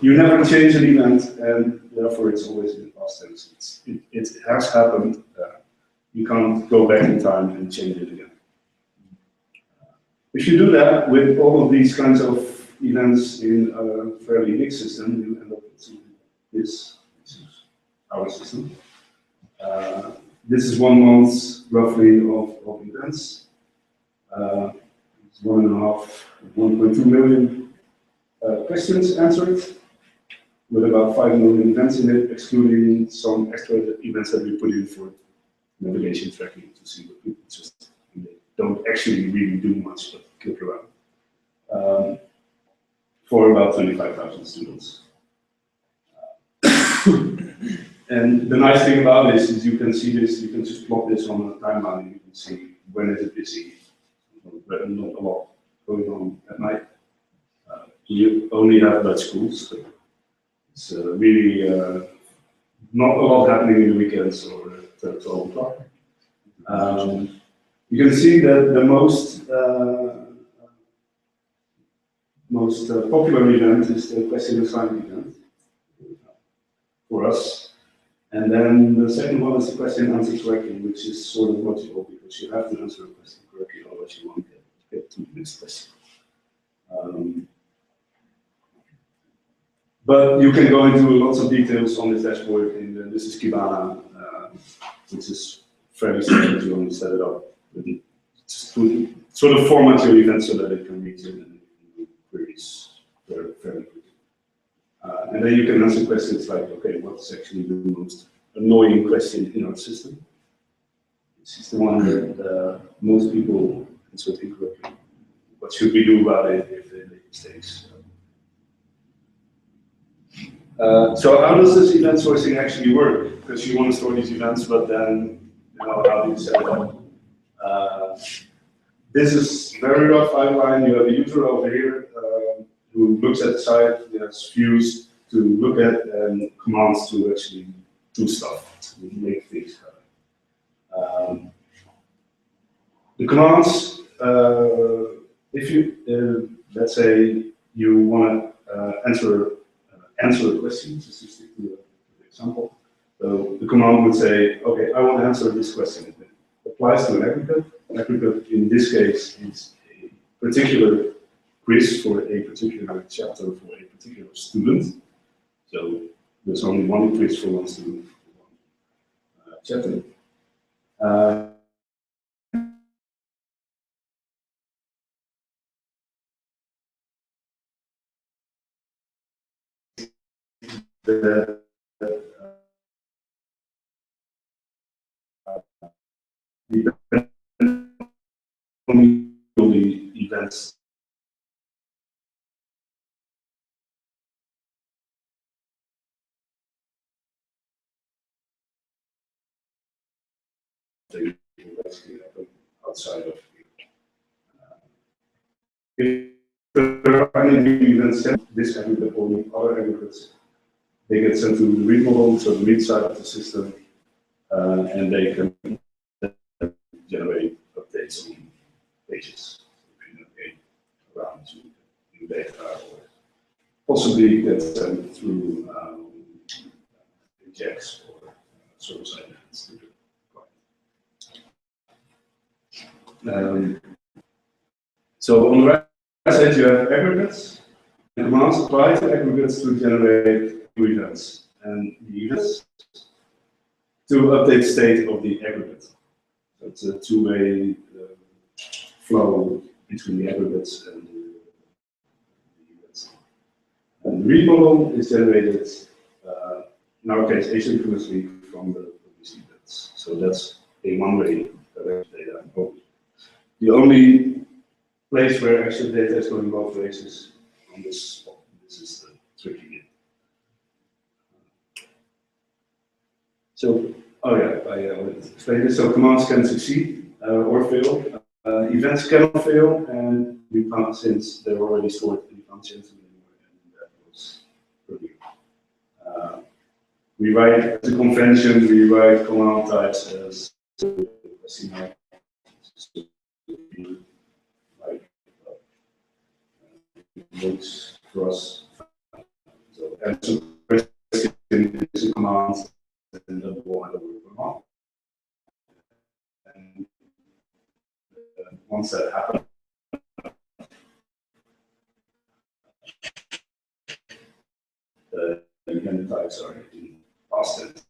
you never change an event, and therefore it's always in the past tense. It has happened. You can't go back in time and change it again. If you do that with all of these kinds of events in a fairly big system, you end up with something like this. This is our system. This is 1 month roughly of events. It's 1.2 million questions answered, with about 5 million events in it, excluding some extra events that we put in for navigation tracking to see what people just don't actually really do much but click around. For about 25,000 students. And the nice thing about this is you can see this, you can just plot this on a timeline, you can see when is it busy, but not a lot going on at night. You only have Dutch schools, so it's really not a lot happening in the weekends or at 12 o'clock. You can see that the most popular event is the question assignment event for us. And then the second one is the question answered correctly, which is sort of logical because you have to answer a question correctly, otherwise you won't get to the next question. But you can go into lots of details on this dashboard. This is Kibana, which is fairly simple if you want to set it up. Just to sort of format your event so that it can read it and do queries fairly quickly. And then you can answer questions like, okay, what's actually the most annoying question in our system? This is the one that most people answer incorrectly. What should we do about it if they make mistakes? So how does this event sourcing actually work? Because you want to store these events, but then, how do you set it up? This is very rough outline. You have a user over here who looks at the site, he has views to look at and commands to actually do stuff, to make things happen. The commands, if you, let's say you want to answer a question, just to stick to the example. So the command would say, okay, I want to answer this question. It applies to an aggregate. An aggregate in this case is a particular quiz for a particular chapter for a particular student. So there's only one quiz for one student for one chapter. The events they basically happen outside of if there are any new events sent, this aggregate or other aggregates, they get sent to the read model, so the read side of the system, and they can generate updates on pages, around to new data, or possibly get sent through injects or server-side events. So on the right side, you have aggregates. The commands apply to aggregates to generate new events, and the events to update state of the aggregate. So it's a two-way flow between the aggregates and the events. And the read model is generated, in our case, asynchronously from the events. So that's a one-way data only. The only place where actual data is going both ways is on this spot. This is the tricky bit. So, oh yeah, I will explain this. So commands can succeed or fail. Events cannot fail, and we can't, since they're already stored, we can't change them anymore, and that was pretty good. We write as a convention, we write command types as looks for us. So answer question is a command, and double and double command. And once that happens, the event types are in past tense.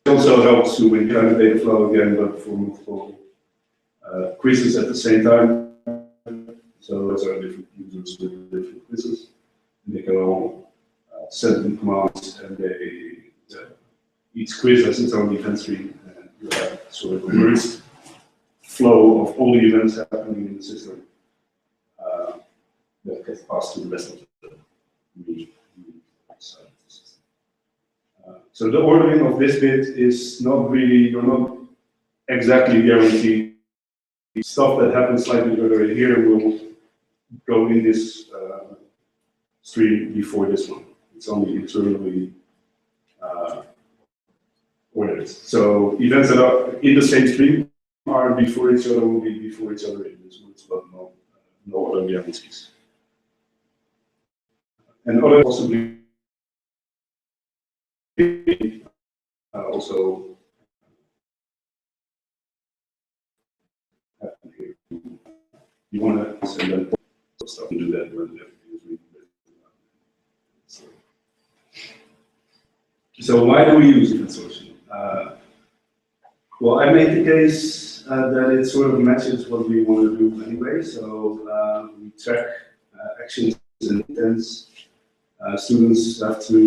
It also helps to when you have a data flow again, but for multiple quizzes at the same time. So those are different users with different quizzes. And they can all send them commands, and they each quiz has its own event stream, and you have sort of a burst flow of all the events happening in the system that gets passed to the rest of the side of the system. So the ordering of this bit is not really, you're not exactly guaranteed. Stuff that happens slightly earlier here will go in this stream before this one. It's only internally ordered. So events that are in the same stream are before each other will be before each other in this one, but no other guarantees. and other possibly also you want to send that stuff and do that when everything is really good. So why do we use event sourcing? Well, I made the case that it sort of matches what we want to do anyway. So we track actions and intents. Students have to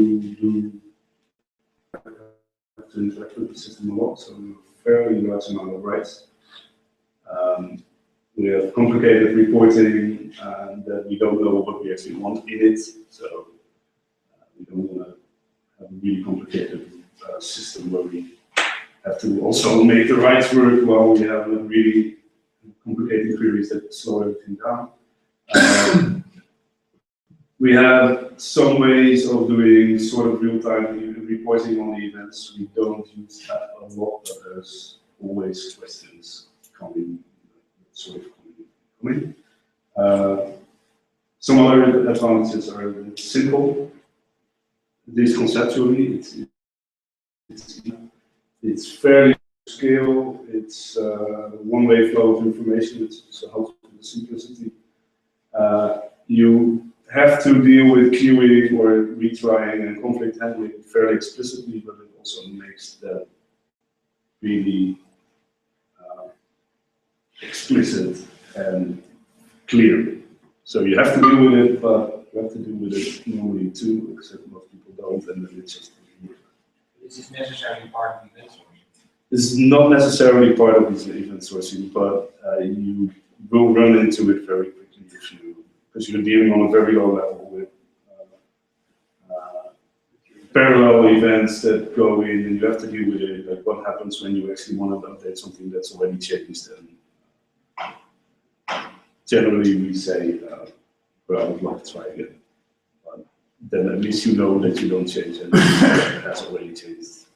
interact with the system a lot, so we have a fairly large amount of rights. We have complicated reporting that we don't know what we actually want in it, so we don't want to have a really complicated system where we have to also make the rights work while we have really complicated queries that slow everything down. We have some ways of doing sort of real-time reporting on the events. We don't use that a lot, but there's always questions coming, sort of coming. Some other advantages are that it's simple. At least conceptually, it's fairly scale. It's one-way flow of information. It's also helpful for the simplicity. You have to deal with queuing or retrying and conflict handling fairly explicitly, but it also makes that really explicit and clear. So you have to deal with it, but you have to deal with it normally too, except most people don't, and then it's just weird. Is this necessarily part of event sourcing? This is not necessarily part of this event sourcing, but you will run into it very quickly if you, because you're dealing on a very low level with parallel events that go in, and you have to deal with it. Like what happens when you actually want to update something that's already changed? And generally, we say, "Well, I would like to try again." But then at least you know that you don't change, and it has already changed.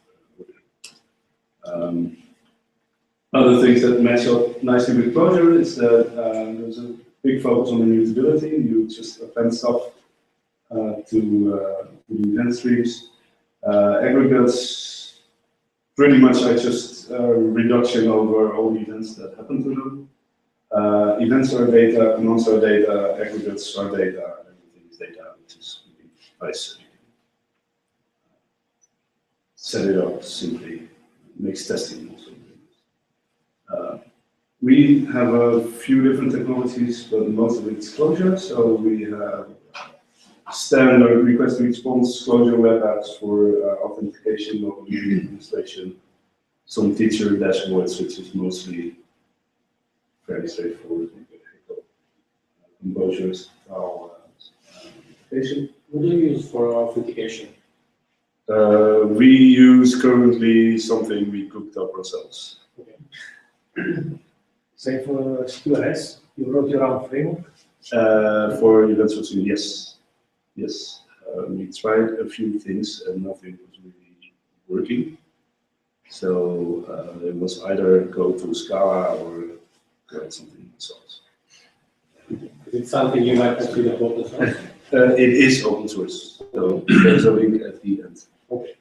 Other things that match up nicely with Clojure is that there's a big focus on immutability. You just append stuff to the event streams. Aggregates, pretty much I just reduction over all the events that happen to them. Events are data, announce are data, aggregates are data, everything is data, which is really nice. Set it up simply, makes testing also. We have a few different technologies, but most of it's Clojure. So we have standard request response Clojure web apps for authentication of media administration, some teacher dashboards, which is mostly fairly straightforward. Composures, authentication. What do you use for authentication? We use currently something we cooked up ourselves. Okay. Say for QRS, you wrote your own framework? For event sourcing, yes. Yes. We tried a few things and nothing was really working. So it was either go to Scala or write something ourselves. Is it something you might consider open source? It is open source, so there's a link at the end. Okay.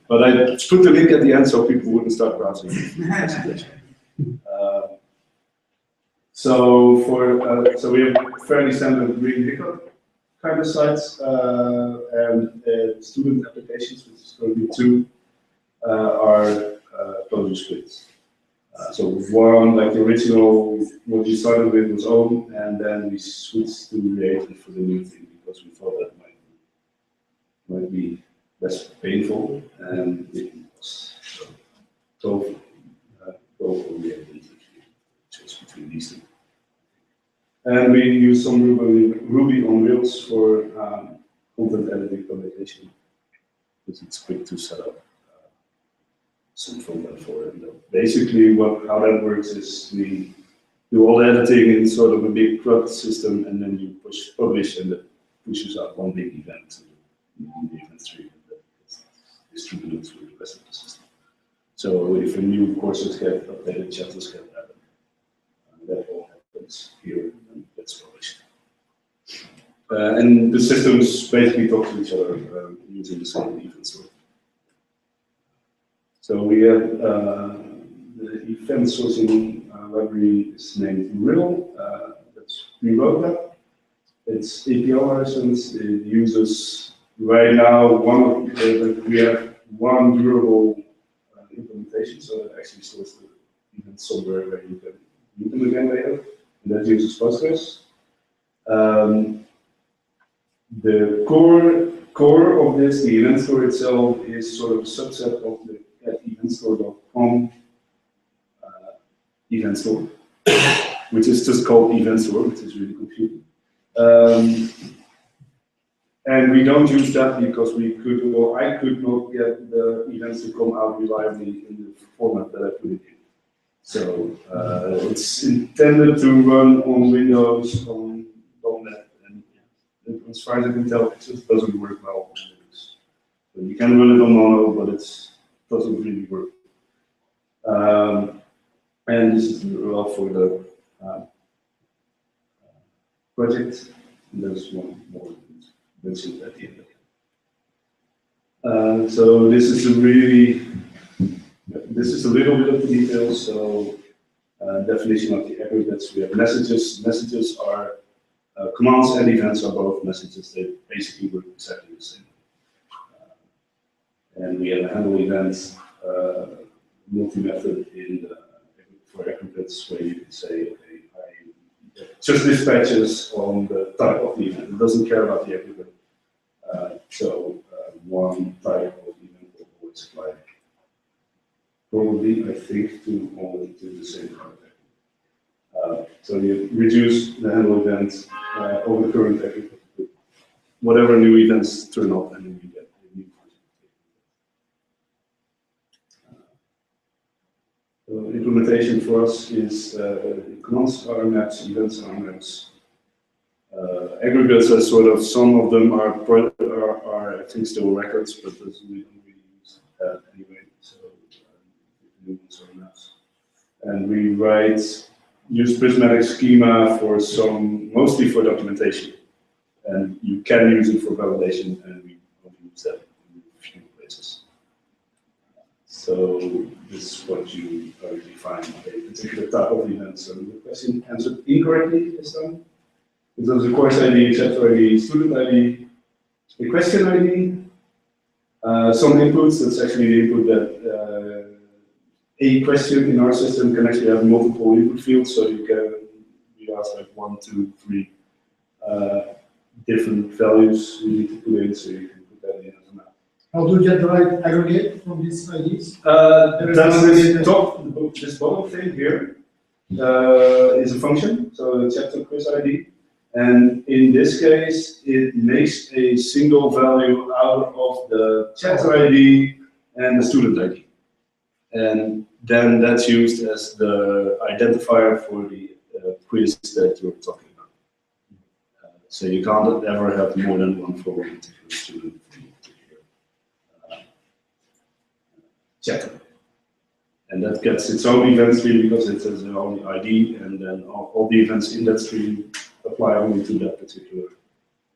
But I put the link at the end so people wouldn't start browsing. So we have fairly standard green hiccup kind of sites and student applications, which is currently 2, are Clojure scripts. So one, like the original, what we started with was own, and then we switched to reagent for the new thing because we thought that might be less painful, and it was so go for reagent choice between these two. And we use some Ruby on Rails for content editing publication because it's quick to set up. Some front-end for it. Basically, how that works is we do all the editing in sort of a big CRUD system, and then you push publish, and it pushes out one big event to the event stream that gets distributed through the rest of the system. So if a new courses get updated, chapters get added, that all happens here and gets published. And the systems basically talk to each other using the same event store. So we have the event sourcing library is named Riddle. We wrote that. It's API license. It uses right now we have one durable implementation, so it actually stores the events somewhere where you can use them again later, and that uses Postgres. The core of this, the event store itself, is sort of a subset of the eventstore.com event store, which is just called event store, which is really confusing. And we don't use that because we could, or I could not get the events to come out reliably in the format that I put it in. So it's intended to run on Windows, on .NET, and as far as I can tell, it just doesn't work well on Linux. So you can run it on Mono, but it doesn't really work. And this is the URL for the project. And there's one more mentioned at the end. So this is a little bit of the details. So definition of the aggregates. We have messages. Messages are commands and events are both messages. They basically work exactly the same. And we have a handle event multi-method for aggregates where you can say, okay, just dispatches on the type of the event. It doesn't care about the aggregate. One type of event will always apply. Probably, I think, to the same type. So you reduce the handle event over the current aggregate. Whatever new events turn up, and then you get a new version. Implementation for us is commands are maps, events are maps. Aggregates are sort of, some of them are I think still records, but we don't really use that anyway. So new ones are maps. And we use prismatic schema for mostly for documentation. And you can use it for validation, and we don't use that in a few places. So this is what you define a particular type of event. So the question answered incorrectly this time. It was a course ID, chapter ID, student ID, a question ID, some inputs. That's actually the input that a question in our system can actually have multiple input fields. So you can ask like 1, 2, 3 different values you need to put in, so you can put that in as a map. How do you get the right aggregate from these IDs? That's this bottom thing here is a function, so the chapter quiz ID. And in this case, it makes a single value out of the chapter ID and the student ID. And then that's used as the identifier for the quiz that you're talking about. So you can't ever have more than one for one particular student from a particular chapter. And that gets its own event stream because it has its own ID, and then all the events in that stream apply only to that particular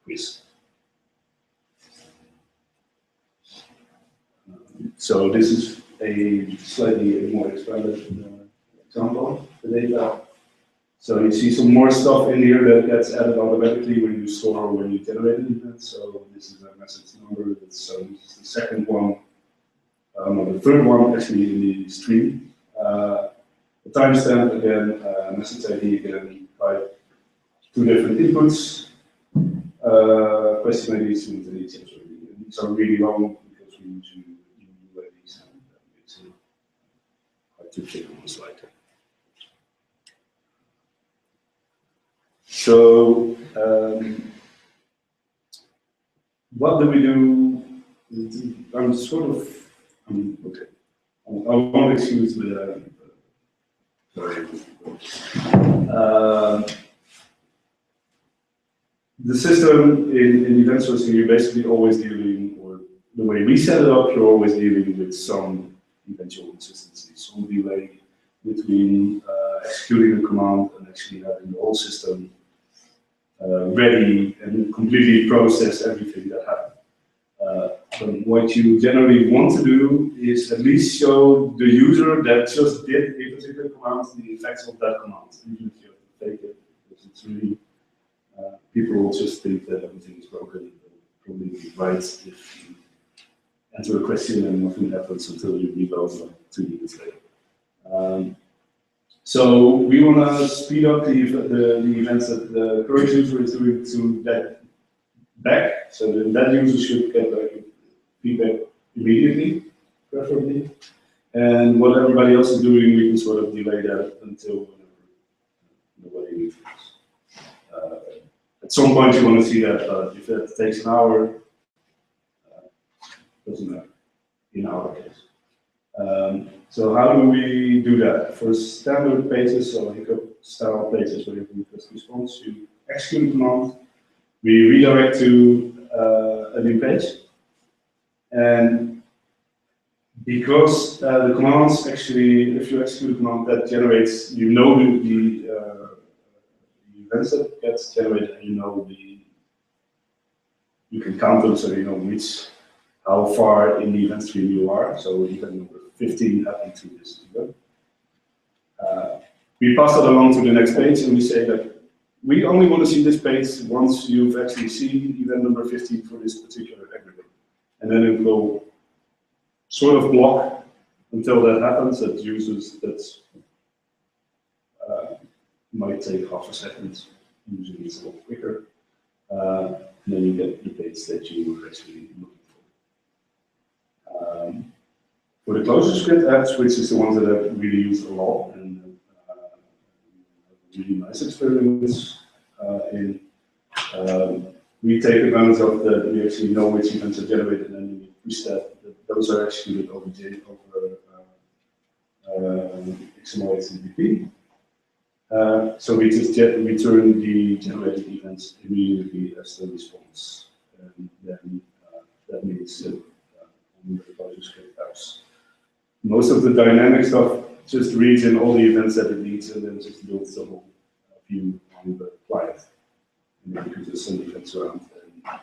quiz. So this is a slightly more expanded example of the data. So you see some more stuff in here that gets added automatically when you store or when you generate an event. So this is a message number. So this is the second one, or the third one actually in the stream. The timestamp again, message ID again, type. 2 different inputs, question ID, student ID, chapter ID. And these are really long because we need to do IDs, and that makes it hard to click on the slide. So, what do we do? I'm sort of, okay. I won't excuse the, sorry. The system in event sourcing, you're basically always dealing, or the way we set it up, you're always dealing with some eventual consistency, some delay between executing a command and actually having the whole system ready and completely process everything that happened. But what you generally want to do is at least show the user that just did a particular command the effects of that command, even if you have to fake it, because it's really, people will just think that everything is broken. They'll probably be right if you enter a question and nothing happens until you reload like 2 minutes later. So we want to speed up the events that the current user is doing to that back, so that user should get feedback immediately, preferably. And what everybody else is doing, we can sort of delay that until nobody needs it. At some point you want to see that, but if that takes an hour, doesn't matter in our case. So how do we do that? For standard pages, so hiccup style pages where you have request response, you execute a command, we redirect to a new page, and because the commands actually, if you execute a command that generates, you know the events that gets generated, and you can count them, so you know how far in the event stream you are. So event number 15 happened to this event. We pass that along to the next page, and we say that we only want to see this page once you've actually seen event number 15 for this particular aggregate. And then it will sort of block until that happens. That might take half a second, usually it's a little quicker. And then you get the page that you were actually looking for. For the Clojure script apps, which is the ones that I've really used a lot and really nice experience in, we take advantage of that. We actually know which events are generated, and then we push that. Those are executed over XML HTTP. So we just return the generated events immediately as the response, and then that means that on the Clojure script apps, most of the dynamic stuff just reads in all the events that it needs, and then just builds the whole view on the client. And then you can just send events around, and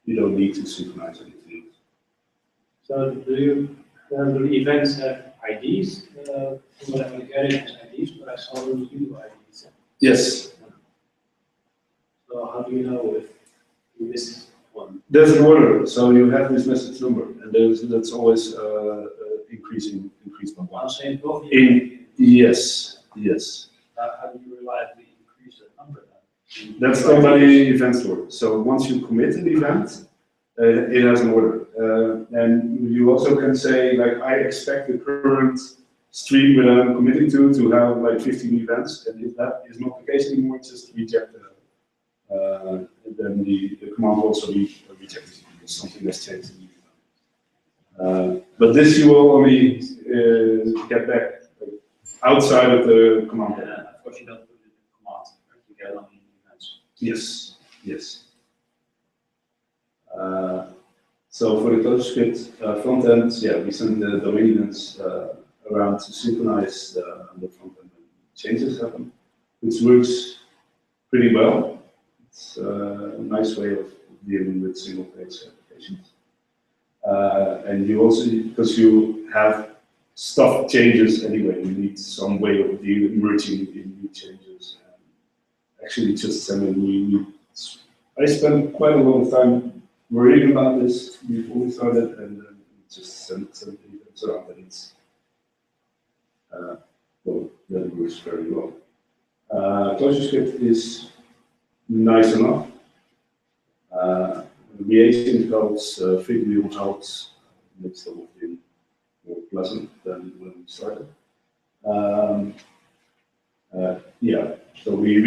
you don't need to synchronize anything. So do the events have IDs? Whatever the carrier has IDs, but I saw them use IDs. Yes. So how do you know if you missed one? There's an order, so you have this message number, and that's always increased by one. Yes. How do you reliably increase that number then? That's done by the event store. So once you commit an event, it has an order. And you also can say, like, I expect the current stream that I'm committing to have like 15 events, and if that is not the case anymore, just reject that. Then the command will also be rejected because something has changed. But this you will only get back outside of the command. Of course, you don't put it in the command, right? You get it on the events. Yes. So for the Clojure script front end, we send the domain events around to synchronize the front end when changes happen, which works pretty well. It's a nice way of dealing with single page applications. And you also, because you have stuff changes anyway, you need some way of merging in new changes. And actually just sending I spent quite a lot of time worrying about this before we started, and then just send it around, and it's well, that works very well. Clojure script is nice enough. The agent helps, Figwheel helps, makes the whole thing more pleasant than when we started. So we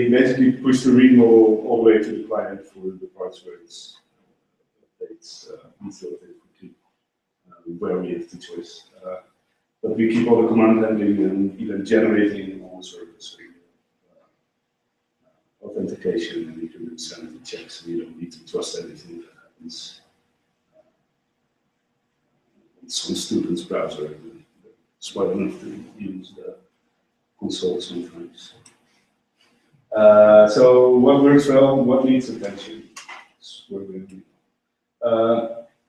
basically push the read model all the way to the client for the parts where it's updates quickly, where we have the choice. But we keep all the command handling and even generating all the service. Authentication, and you can do sanity checks, and you don't need to trust anything that happens on some student's browser. It's quite enough to use the console sometimes. So what works well, what needs attention?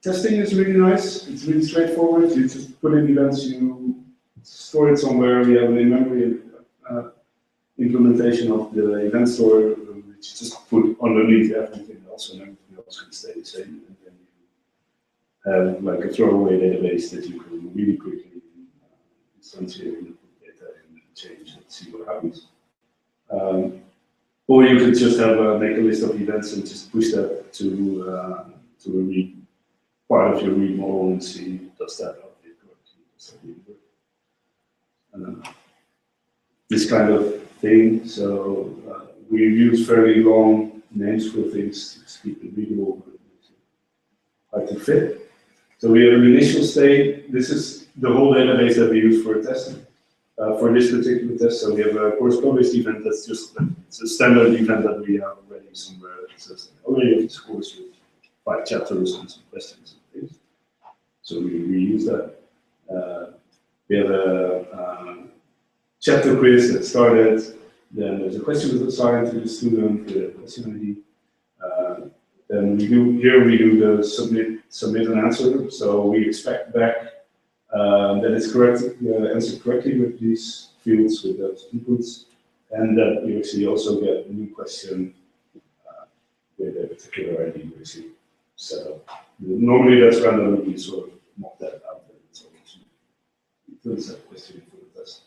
Testing is really nice. It's really straightforward. You just put in events, you store it somewhere. We have an in-memory implementation of the event store, which you just put underneath everything else, and everything else can stay the same. And then you have like a throwaway database that you can really quickly instantiate and put data in and change and see what happens. Or you could just have make a list of events and just push that to a read part of your read model and see does that update correctly, does that really work? This kind of thing. So we use fairly long names for things to keep it readable, but hard to fit. So we have an initial state. This is the whole database that we use for testing. For this particular test, so we have a course published event that's just it's a standard event that we have already somewhere that says, oh, you have this course with 5 chapters and some questions and things. So we reuse that. We have a chapter quiz that started, then there's a question that's assigned to the student with a question ID. Then we do the submit and answer. So we expect back that it's correct, answered correctly with these fields, with those inputs, and that we actually also get a new question with a particular ID we actually set up. Normally that's random, we sort of mock that out, and it's actually set a question for the test.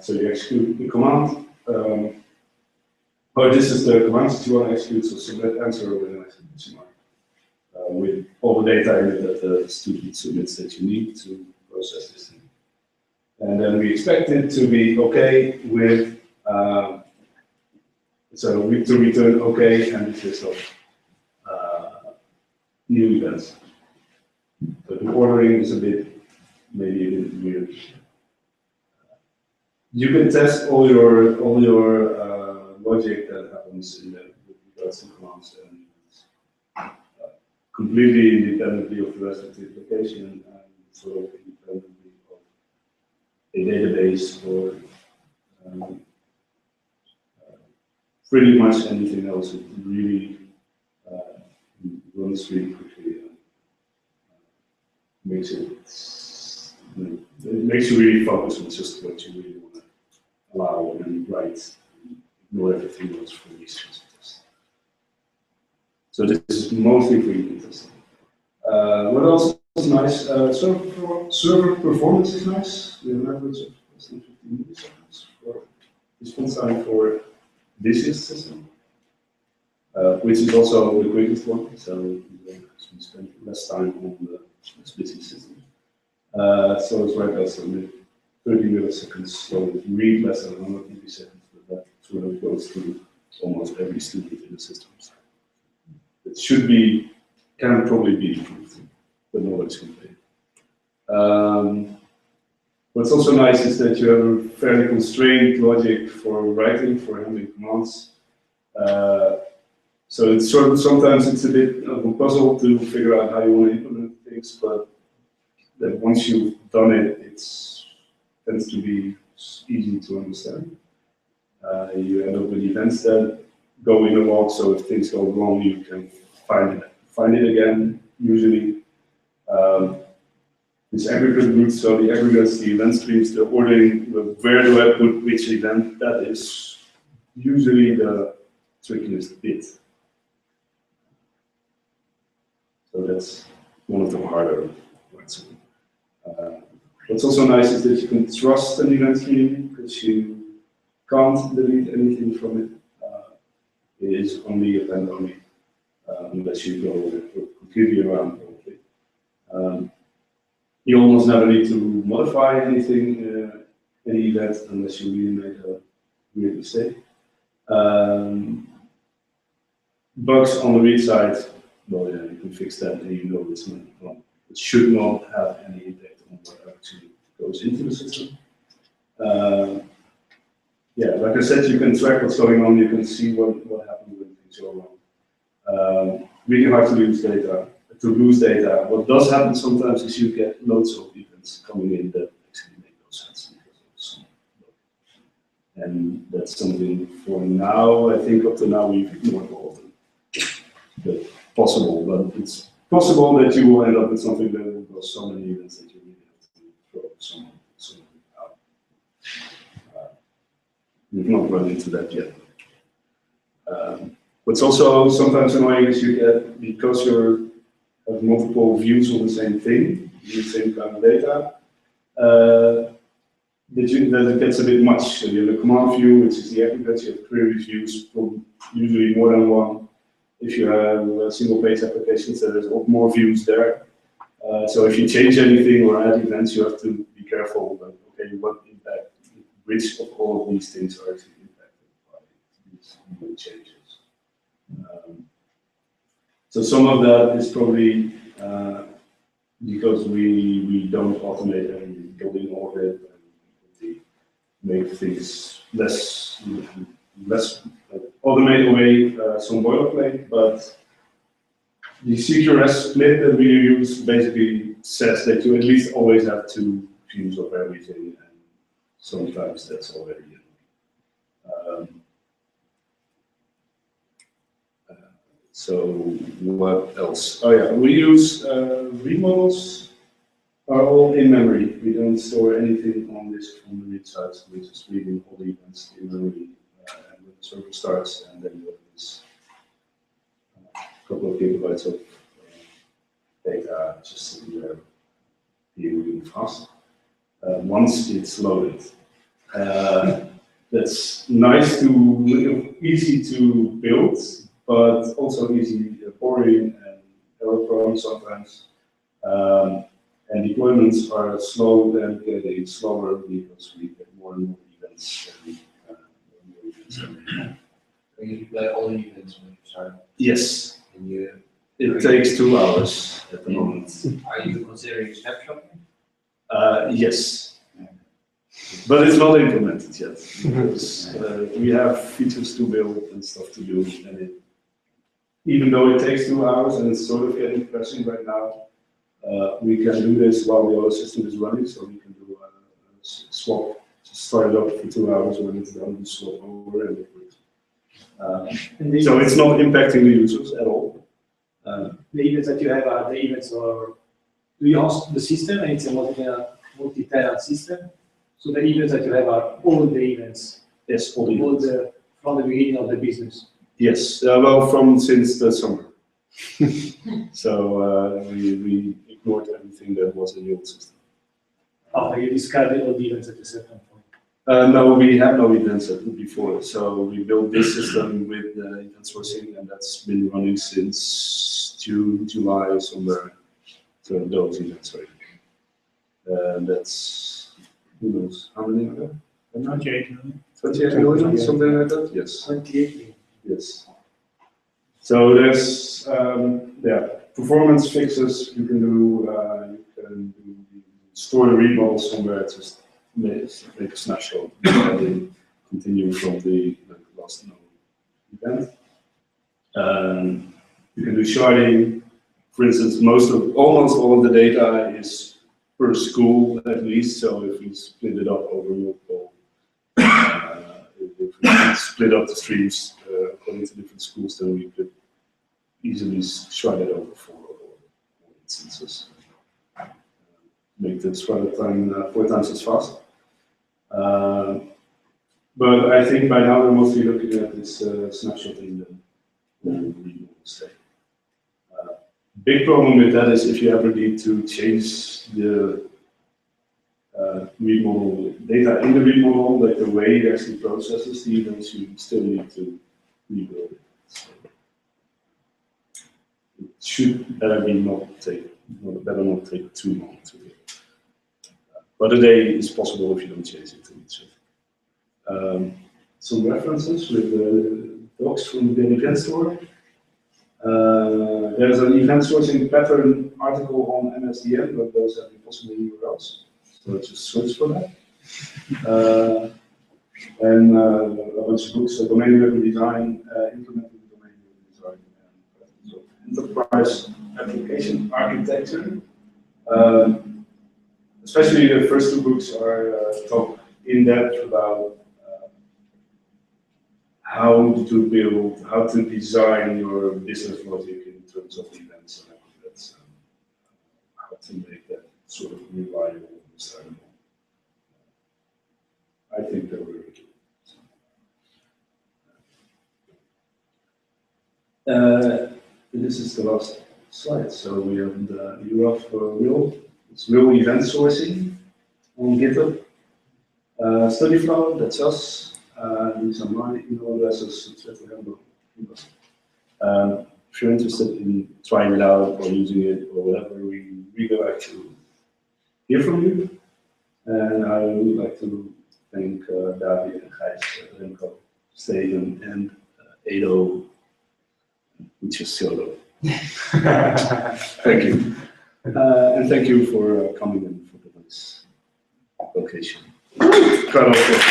So you execute the command. This is the command that you want to execute, so submit answer with an exclamation mark. With all the data in it that the student submits that you need to process this thing. And then we expect it to be okay with, so to return okay and this list of new events. But the ordering is maybe a bit weird. You can test all your logic that happens in the with regards to commands and completely independently of the rest of the application and sort of independently of a database or pretty much anything else. It really runs really quickly and makes you really focus on just what you really want to allow and write, ignore everything else for these sorts of tests. So this is mostly for unit testing. What else is nice? Server performance is nice. We have an average of less than 15 milliseconds for response time for this system, which is also the quickest one. So we spend less time on the busy system. So it's right at 30 milliseconds. So read less than 100 milliseconds, but that sort of goes through almost every student in the system. It should be, can probably be improved, but nobody's complaining. What's also nice is that you have a fairly constrained logic for writing, for handling commands. So it's sort of, sometimes it's a bit of a puzzle to figure out how you want to implement things, but that once you've done it, it tends to be easy to understand. You end up with events that go in a log, so if things go wrong, you can find it again, usually. This aggregate route, so the aggregates, the event streams, the ordering, where do I put which event, that is usually the trickiest bit. So that's one of the harder ones. What's also nice is that you can trust an event stream, because you can't delete anything from it. It is only event only, unless you go completely around all of it. You almost never need to modify anything, any event, unless you really make a weird mistake. Bugs on the read side, well, yeah, you can fix that, and you know it's not wrong. It should not have any impact on what actually goes into the system. Yeah, like I said, you can track what's going on. You can see what happens when things go wrong. Really hard to lose data. What does happen sometimes is you get loads of events coming in that actually make no sense. And that's something for now, I think up to now we've ignored all of them. But possible, but it's possible that you will end up with something that will go so many events that you really have to throw someone out. We've not run into that yet. What's also sometimes annoying is you get, because you have multiple views on the same thing, the same kind of data, that it gets a bit much. So you have a command view, which is the aggregate, you have query views, usually more than one. If you have single page applications, there's more views there. So if you change anything or add events, you have to be careful about, okay, what impact, which of all of these things are actually impacted by these new changes. So some of that is probably because we don't automate any building of it, and we make things less automate away some boilerplate, but the CQRS split that we use basically says that you at least always have 2 views of everything, and sometimes that's already so what else? Oh yeah, we use read models are all in memory. We don't store anything on disk from the read side, so we just reading all the events in memory, and when the server starts, and then you have this couple of gigabytes of data just sitting there being really fast. Once it's loaded. That's nice to, easy to build, but also easy boring and error prone sometimes. And deployments are slow and getting slower because we get more and more events every Can you deploy all the events when you start? Yes. And you, It takes 2 hours at the moment. are you considering snapshotting? Yes. But it's not implemented yet, because we have features to build and stuff to do, and even though it takes 2 hours and it's sort of getting pressing right now, we can do this while the other system is running, so we can do a swap, just start it up for 2 hours when it's done, we swap over and it works. So it's not impacting the users at all. The events that you have are the events, or do you host the system and it's a multi-tenant system? So the events that you have are all the events. Yes, all the events. From the beginning of the business. Yes, well, since the summer. So we ignored everything that was in the old system. Oh, you discarded all the events at a certain point. No, we have no events before. So we built this system with event sourcing, and that's been running since June, July, somewhere. So those events are. That's, who knows, how many are there? 28 million, something like that? Yes. 28 million. Yes. So there's performance fixes you can do. Store the read model somewhere, just make a snapshot and then continue from the last known event. You can do sharding. For instance, almost all of the data is per school at least. So if we split it up over multiple, if we split up the streams according to different schools, then we could easily shard it over 4 instances. Make the shard time 4 times as fast. But I think by now we're mostly looking at this snapshotting the read model state. Big problem with that is if you ever need to change the read model data in the read model, like the way it actually processes the events, you still need to rebuild it. So it should better not take too long to do. But a day is possible if you don't change it too much. Some references with the docs from the event store. There's an event sourcing pattern article on MSDN, but those have impossible URLs. So just search for that. And a bunch of books, domain-driven design, implementing domain-driven design, and so enterprise application architecture. Especially the first 2 books are talk in depth about how to build, how to design your business logic in terms of events, and I think that's how to make that sort of reliable and understandable. I think they're really good. This is the last slide. So we have the URL for real. It's real event sourcing on GitHub. StudyFlow, that's us. These are my email addresses, etc. If you're interested in trying it out or using it or whatever, we really like to hear from you. And I would like to thank David and Gijs, Remco, Steven, and Edo, which is Sildo. Thank you. And thank you for coming in for the nice location. Crowd of applause.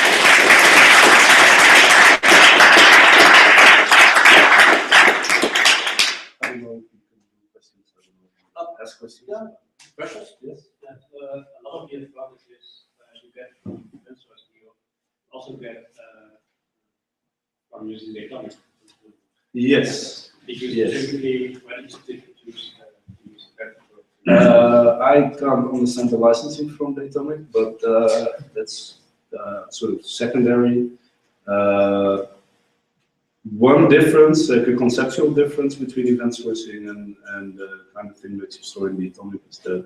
I don't know if you can do questions. I don't know. Ask questions. Yeah. Questions? Yes. A lot of the advantages you get from event sourcing, you also get from using Datomic. Yes. Because Yes. typically, when it's different to use I can't understand the licensing from Datomic, but that's sort of secondary. One difference, like a conceptual difference between event sourcing and the kind of thing that you store in Datomic is that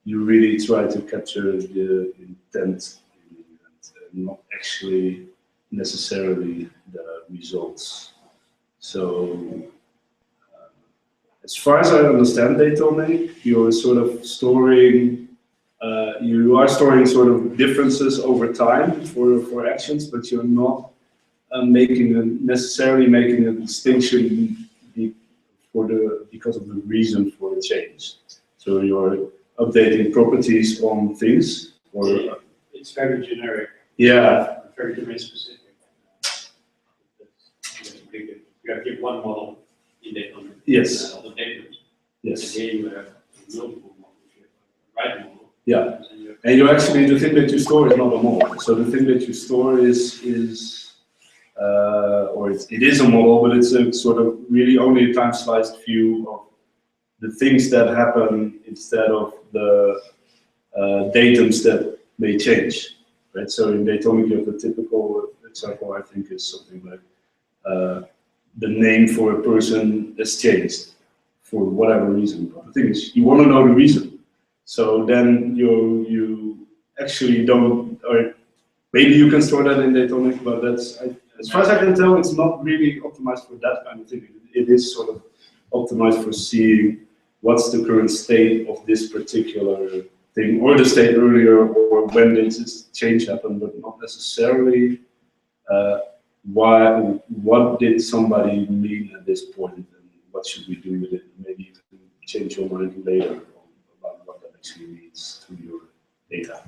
you really try to capture the intent in the event and not actually necessarily the results. So, as far as I understand Datomic, you're sort of storing, you are storing sort of differences over time for actions, but you're not necessarily making a distinction because of the reason for the change. So you're updating properties on things, or it's very generic. Yeah. Very domain specific. You have to give one model in Datomic. Yes. All the data. Yes. Again, you have multiple models. You have a right model. Yeah. And you actually, the thing that you store is not a model. So the thing that you store is it is a model, but it's a sort of really only a time-sliced view of the things that happen instead of the datums that may change, right? So in Datomic, you have the typical example, I think, is something like the name for a person has changed for whatever reason. But the thing is, you want to know the reason. So then you actually don't, or maybe you can store that in Datomic, but that's, as far as I can tell, it's not really optimized for that kind of thing. It is sort of optimized for seeing what's the current state of this particular thing, or the state earlier, or when did this change happen, but not necessarily what did somebody mean at this point, and what should we do with it? Maybe you can change your mind later about what that actually means to your data.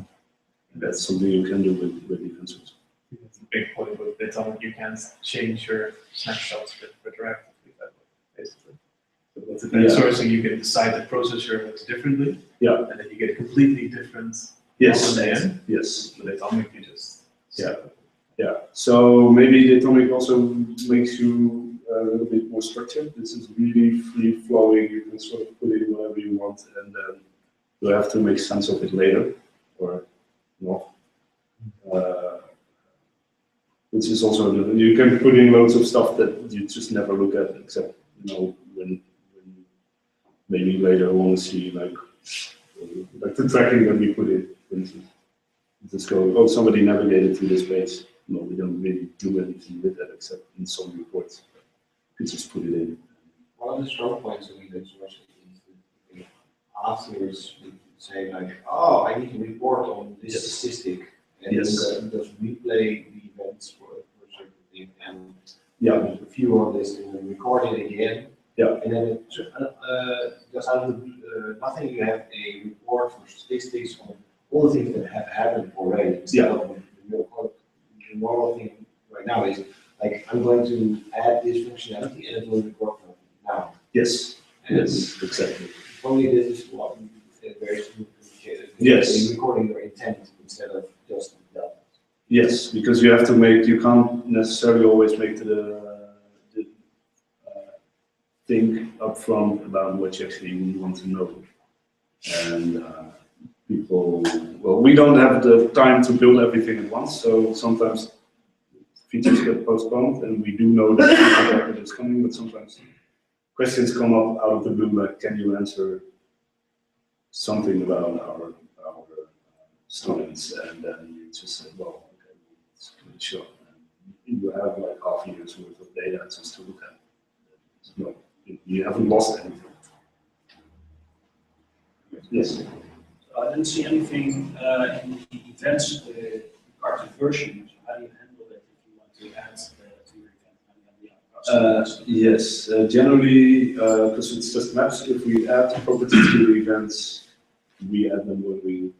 And that's something you can do with event sourcing. That's a big point with Datomic. You can't change your snapshots retroactively that way, basically. So with event sourcing, you can decide the processor looks differently. Yeah. And then you get a completely different Yes. name. Yes. With Datomic, you just Yeah. So maybe Datomic also makes you a little bit more structured. This is really free flowing. You can sort of put in whatever you want, and then you have to make sense of it later, or not. Which is also, you can put in loads of stuff that you just never look at, except, when maybe later want to see like the tracking that we put in, for instance. Just go, oh, somebody navigated to this page. No, we don't really do anything with that except in some reports. You just put it in. One of the strong points of event sourcing is that afterwards you say like, oh, I need to report on this statistic, and you can just replay the events for a certain thing and review on this and then record it again. Yeah. And then just out of nothing, you have a report for statistics on all the things that have happened already. Instead of the normal thing right now is like, I'm going to add this functionality and it will record now. Yes. And yes, exactly. Only this is what very smooth. Yes. Recording your intent instead of just data. Yes, because you have to make, you can't necessarily always make think upfront about what you actually want to know. And people, well, we don't have the time to build everything at once, so sometimes features get postponed, and we do know that feature is coming, but sometimes questions come up out of the blue, like, can you answer something about our students? And then you just say, well, okay, it's pretty sure. And you have like half a year's worth of data just to look at. No, you haven't lost anything. Yes. I didn't see anything in the events part of version. So how do you handle it if you want to add to your event? Yes, generally, because it's just maps, if we add properties to the events, we add them when we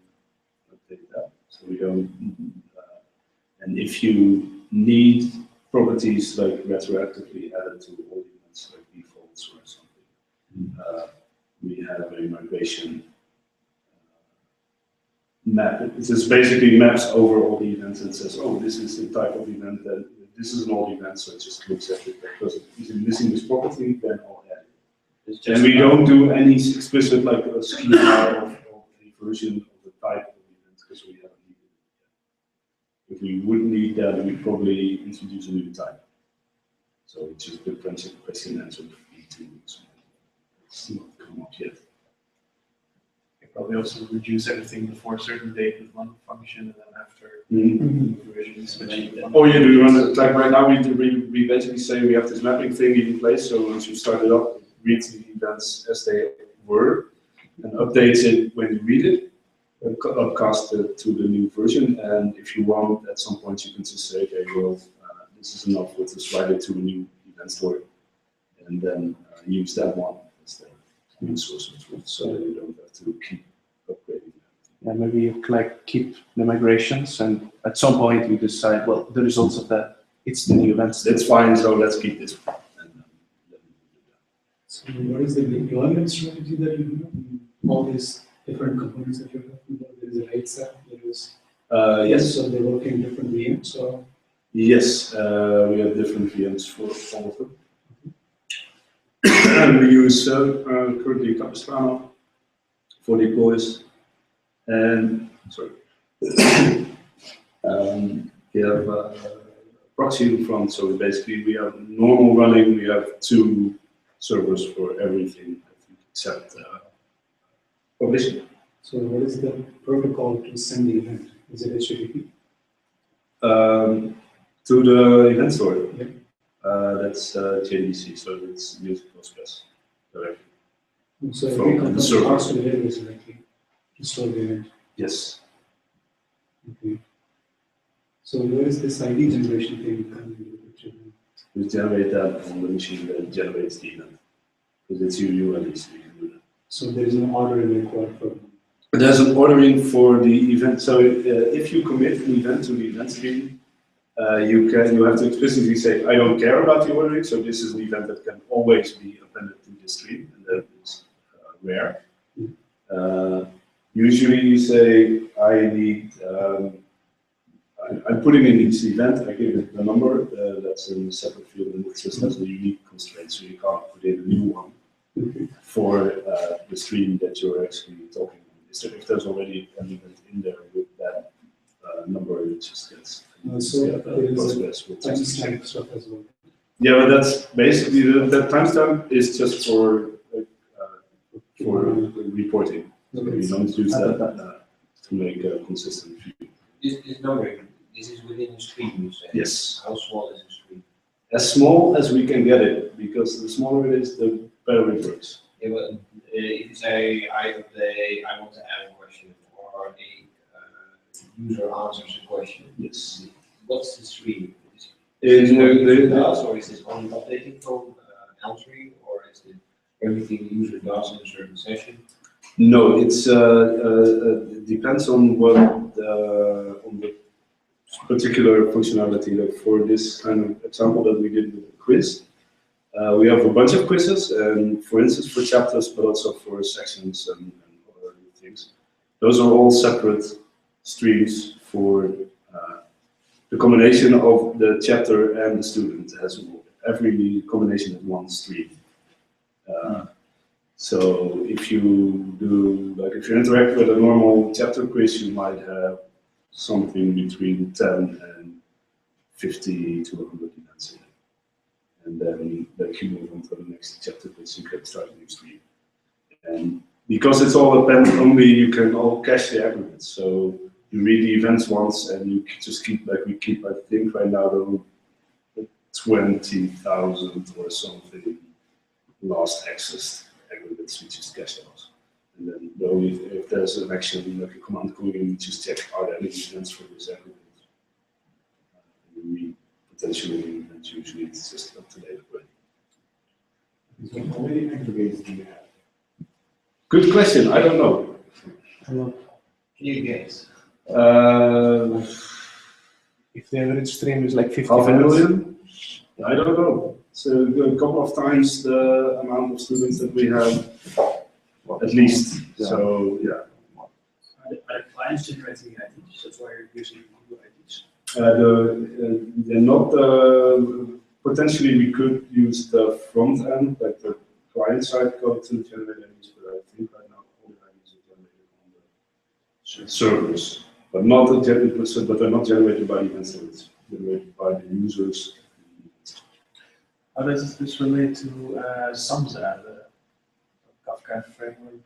update that. So we don't, and if you need properties like retroactively added to all events, like defaults or something, we have a migration map. It just basically maps over all the events and says, oh, this is the type of event that this is an old event, so it just looks at it. Because if it's missing this property, then I'll add it. And we don't do any explicit like a schema of a version of the type of event because we haven't needed it yet. If we would need that, we'd probably introduce a new type. So it's just the principal question and answer v2. It's not come up yet. Probably also reduce everything before a certain date with one function, and then after version switching. Or you do run it like right now. We basically say we have this mapping thing in place. So once you start it up, it reads the events as they were, and updates it when you read it, and upcast it to the new version. And if you want, at some point, you can just say, okay, well, this is enough. We'll just write it to a new event story, and then use that one as the new source of truth, so that you don't have to keep upgrading. Yeah, maybe you like keep the migrations, and at some point you decide, well, the results of that, it's the new events. That's fine, so let's keep this one. So what is the deployment strategy that you have? All these different components that you have? There is a rate set, there is Yes. So they work in different VMs. So Yes, we have different VMs for all of them. And we use currently Capistrano for deploys. And sorry, we have proxy in front. So basically, we have normal running. We have 2 servers for everything except publishing. So what is the protocol to send the event? Is it HTTP? To the event store. Yeah. That's JDBC, so it's used Postgres directly. So From every the component server. talks to the database directly to store the event. Yes. Okay. So where is this ID generation thing coming into the picture? We generate that on the machine that generates the event. Because it's UUID, so you can do that. So there is no ordering required for There's an ordering for the event. So if you commit an event to the event stream, you have to explicitly say, I don't care about the ordering, so this is an event that can always be appended to the stream, and that is rare. Usually you say, I need, I'm putting in this event, I give it the number, that's in a separate field, and it just has a unique constraint, so you can't put in a new one for the stream that you're actually talking about. So if there's already an event in there with that number, it just gets. So there is Postgres will just timestamp stuff as well. Yeah, but that's basically that timestamp is just for reporting. So we don't use that to make a consistent view. This numbering, this is within the stream, you say? Yes. How small is the stream? As small as we can get it, because the smaller it is, the better it works. Yeah, but if you say I want to add a question, or a user answers a question. Yes. What's the stream? Is In it the- user does, or is this only updating from answering, or is it everything the user does in a certain session? No, it's it depends on what on the particular functionality. Like for this kind of example that we did with the quiz, we have a bunch of quizzes, and for instance for chapters, but also for sections and other things. Those are all separate streams for the combination of the chapter and the student has every combination has one stream. So if you do, like if you interact with a normal chapter quiz, you might have something between 10 and 50 to 100 events in it. And then like you move on to the next chapter quiz, you can start a new stream. And because it's all append only, you can all cache the aggregates. So you read the events once and you just keep, like we keep, I think right now, the 20,000 or something last accessed aggregates, we just cache those. And then though if there's an action, like a command query, we just check are there any events for this aggregate. We potentially events, usually it's just up to date already. So how many aggregates do you have? Good question, I don't know. Can you guess? If the average stream is like 50 500,000? I don't know. So a couple of times the amount of students that we have, at least. Yeah. So yeah. Are the clients generating IDs? That's why you're using Google IDs. They're not. Potentially, we could use the front end, like the client side code to generate IDs, but I think right now all the IDs are generated on the servers, but not but they're not generated by the events. It's generated by the users. How does this relate to Samza, the Kafka framework?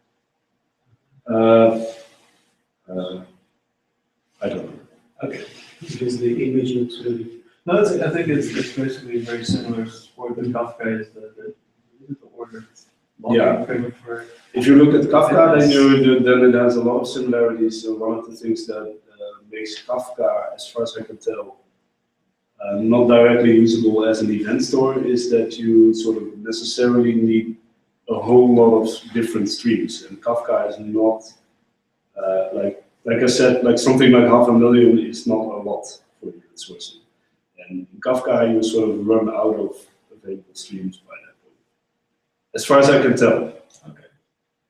I don't know. Okay. Because the image looks really. No, I think it's basically very similar. For the Kafka is the order. Yeah. Framework for. If you look at Kafka, then it has a lot of similarities. So one of the things that makes Kafka, as far as I can tell, not directly usable as an event store is that you sort of necessarily need a whole lot of different streams. And Kafka is not, like I said, like something like 500,000 is not a lot for event sourcing. And in Kafka, you sort of run out of available streams by that point. As far as I can tell. Okay.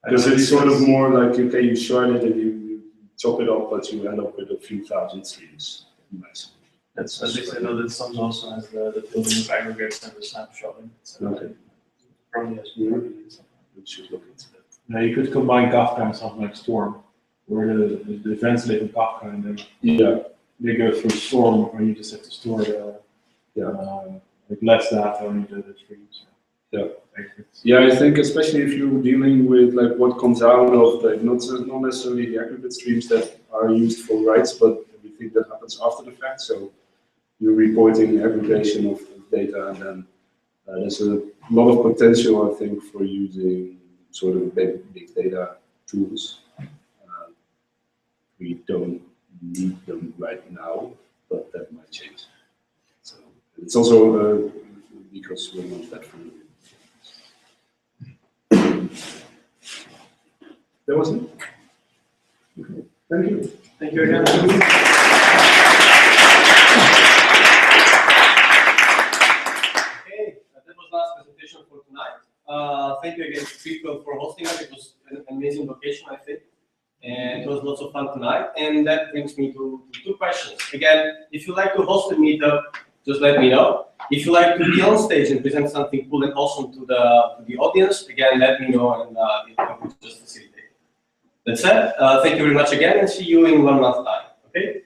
Because it's sort of more like, okay, you shard it and you chop it up, but you end up with a few thousand streams. Nice. That's at least I know that Samza also has the building of aggregates and the snapshotting. So Okay. probably has more. We should look into that. Now you could combine Kafka and something like Storm, where the events live in Kafka and then they go through Storm, where you just have to store the like less data on the streams. Yeah, I think especially if you're dealing with like what comes out of the not necessarily the aggregate streams that are used for writes, but everything that happens after the fact. So you're reporting aggregation of data, and then there's a lot of potential, I think, for using sort of big data tools. We don't need them right now, but that might change. So it's also because we're not that familiar. That was it. Okay. Thank you. Thank you again. That was last presentation for tonight. Thank you again to people for hosting us. It was an amazing location, I think. And it was lots of fun tonight. And that brings me to two questions. Again, if you like to host a meetup, just let me know. If you like to be on stage and present something cool and awesome to the audience, again, let me know, and I will just facilitate. That's it. Thank you very much again, and see you in 1 month's time. Okay?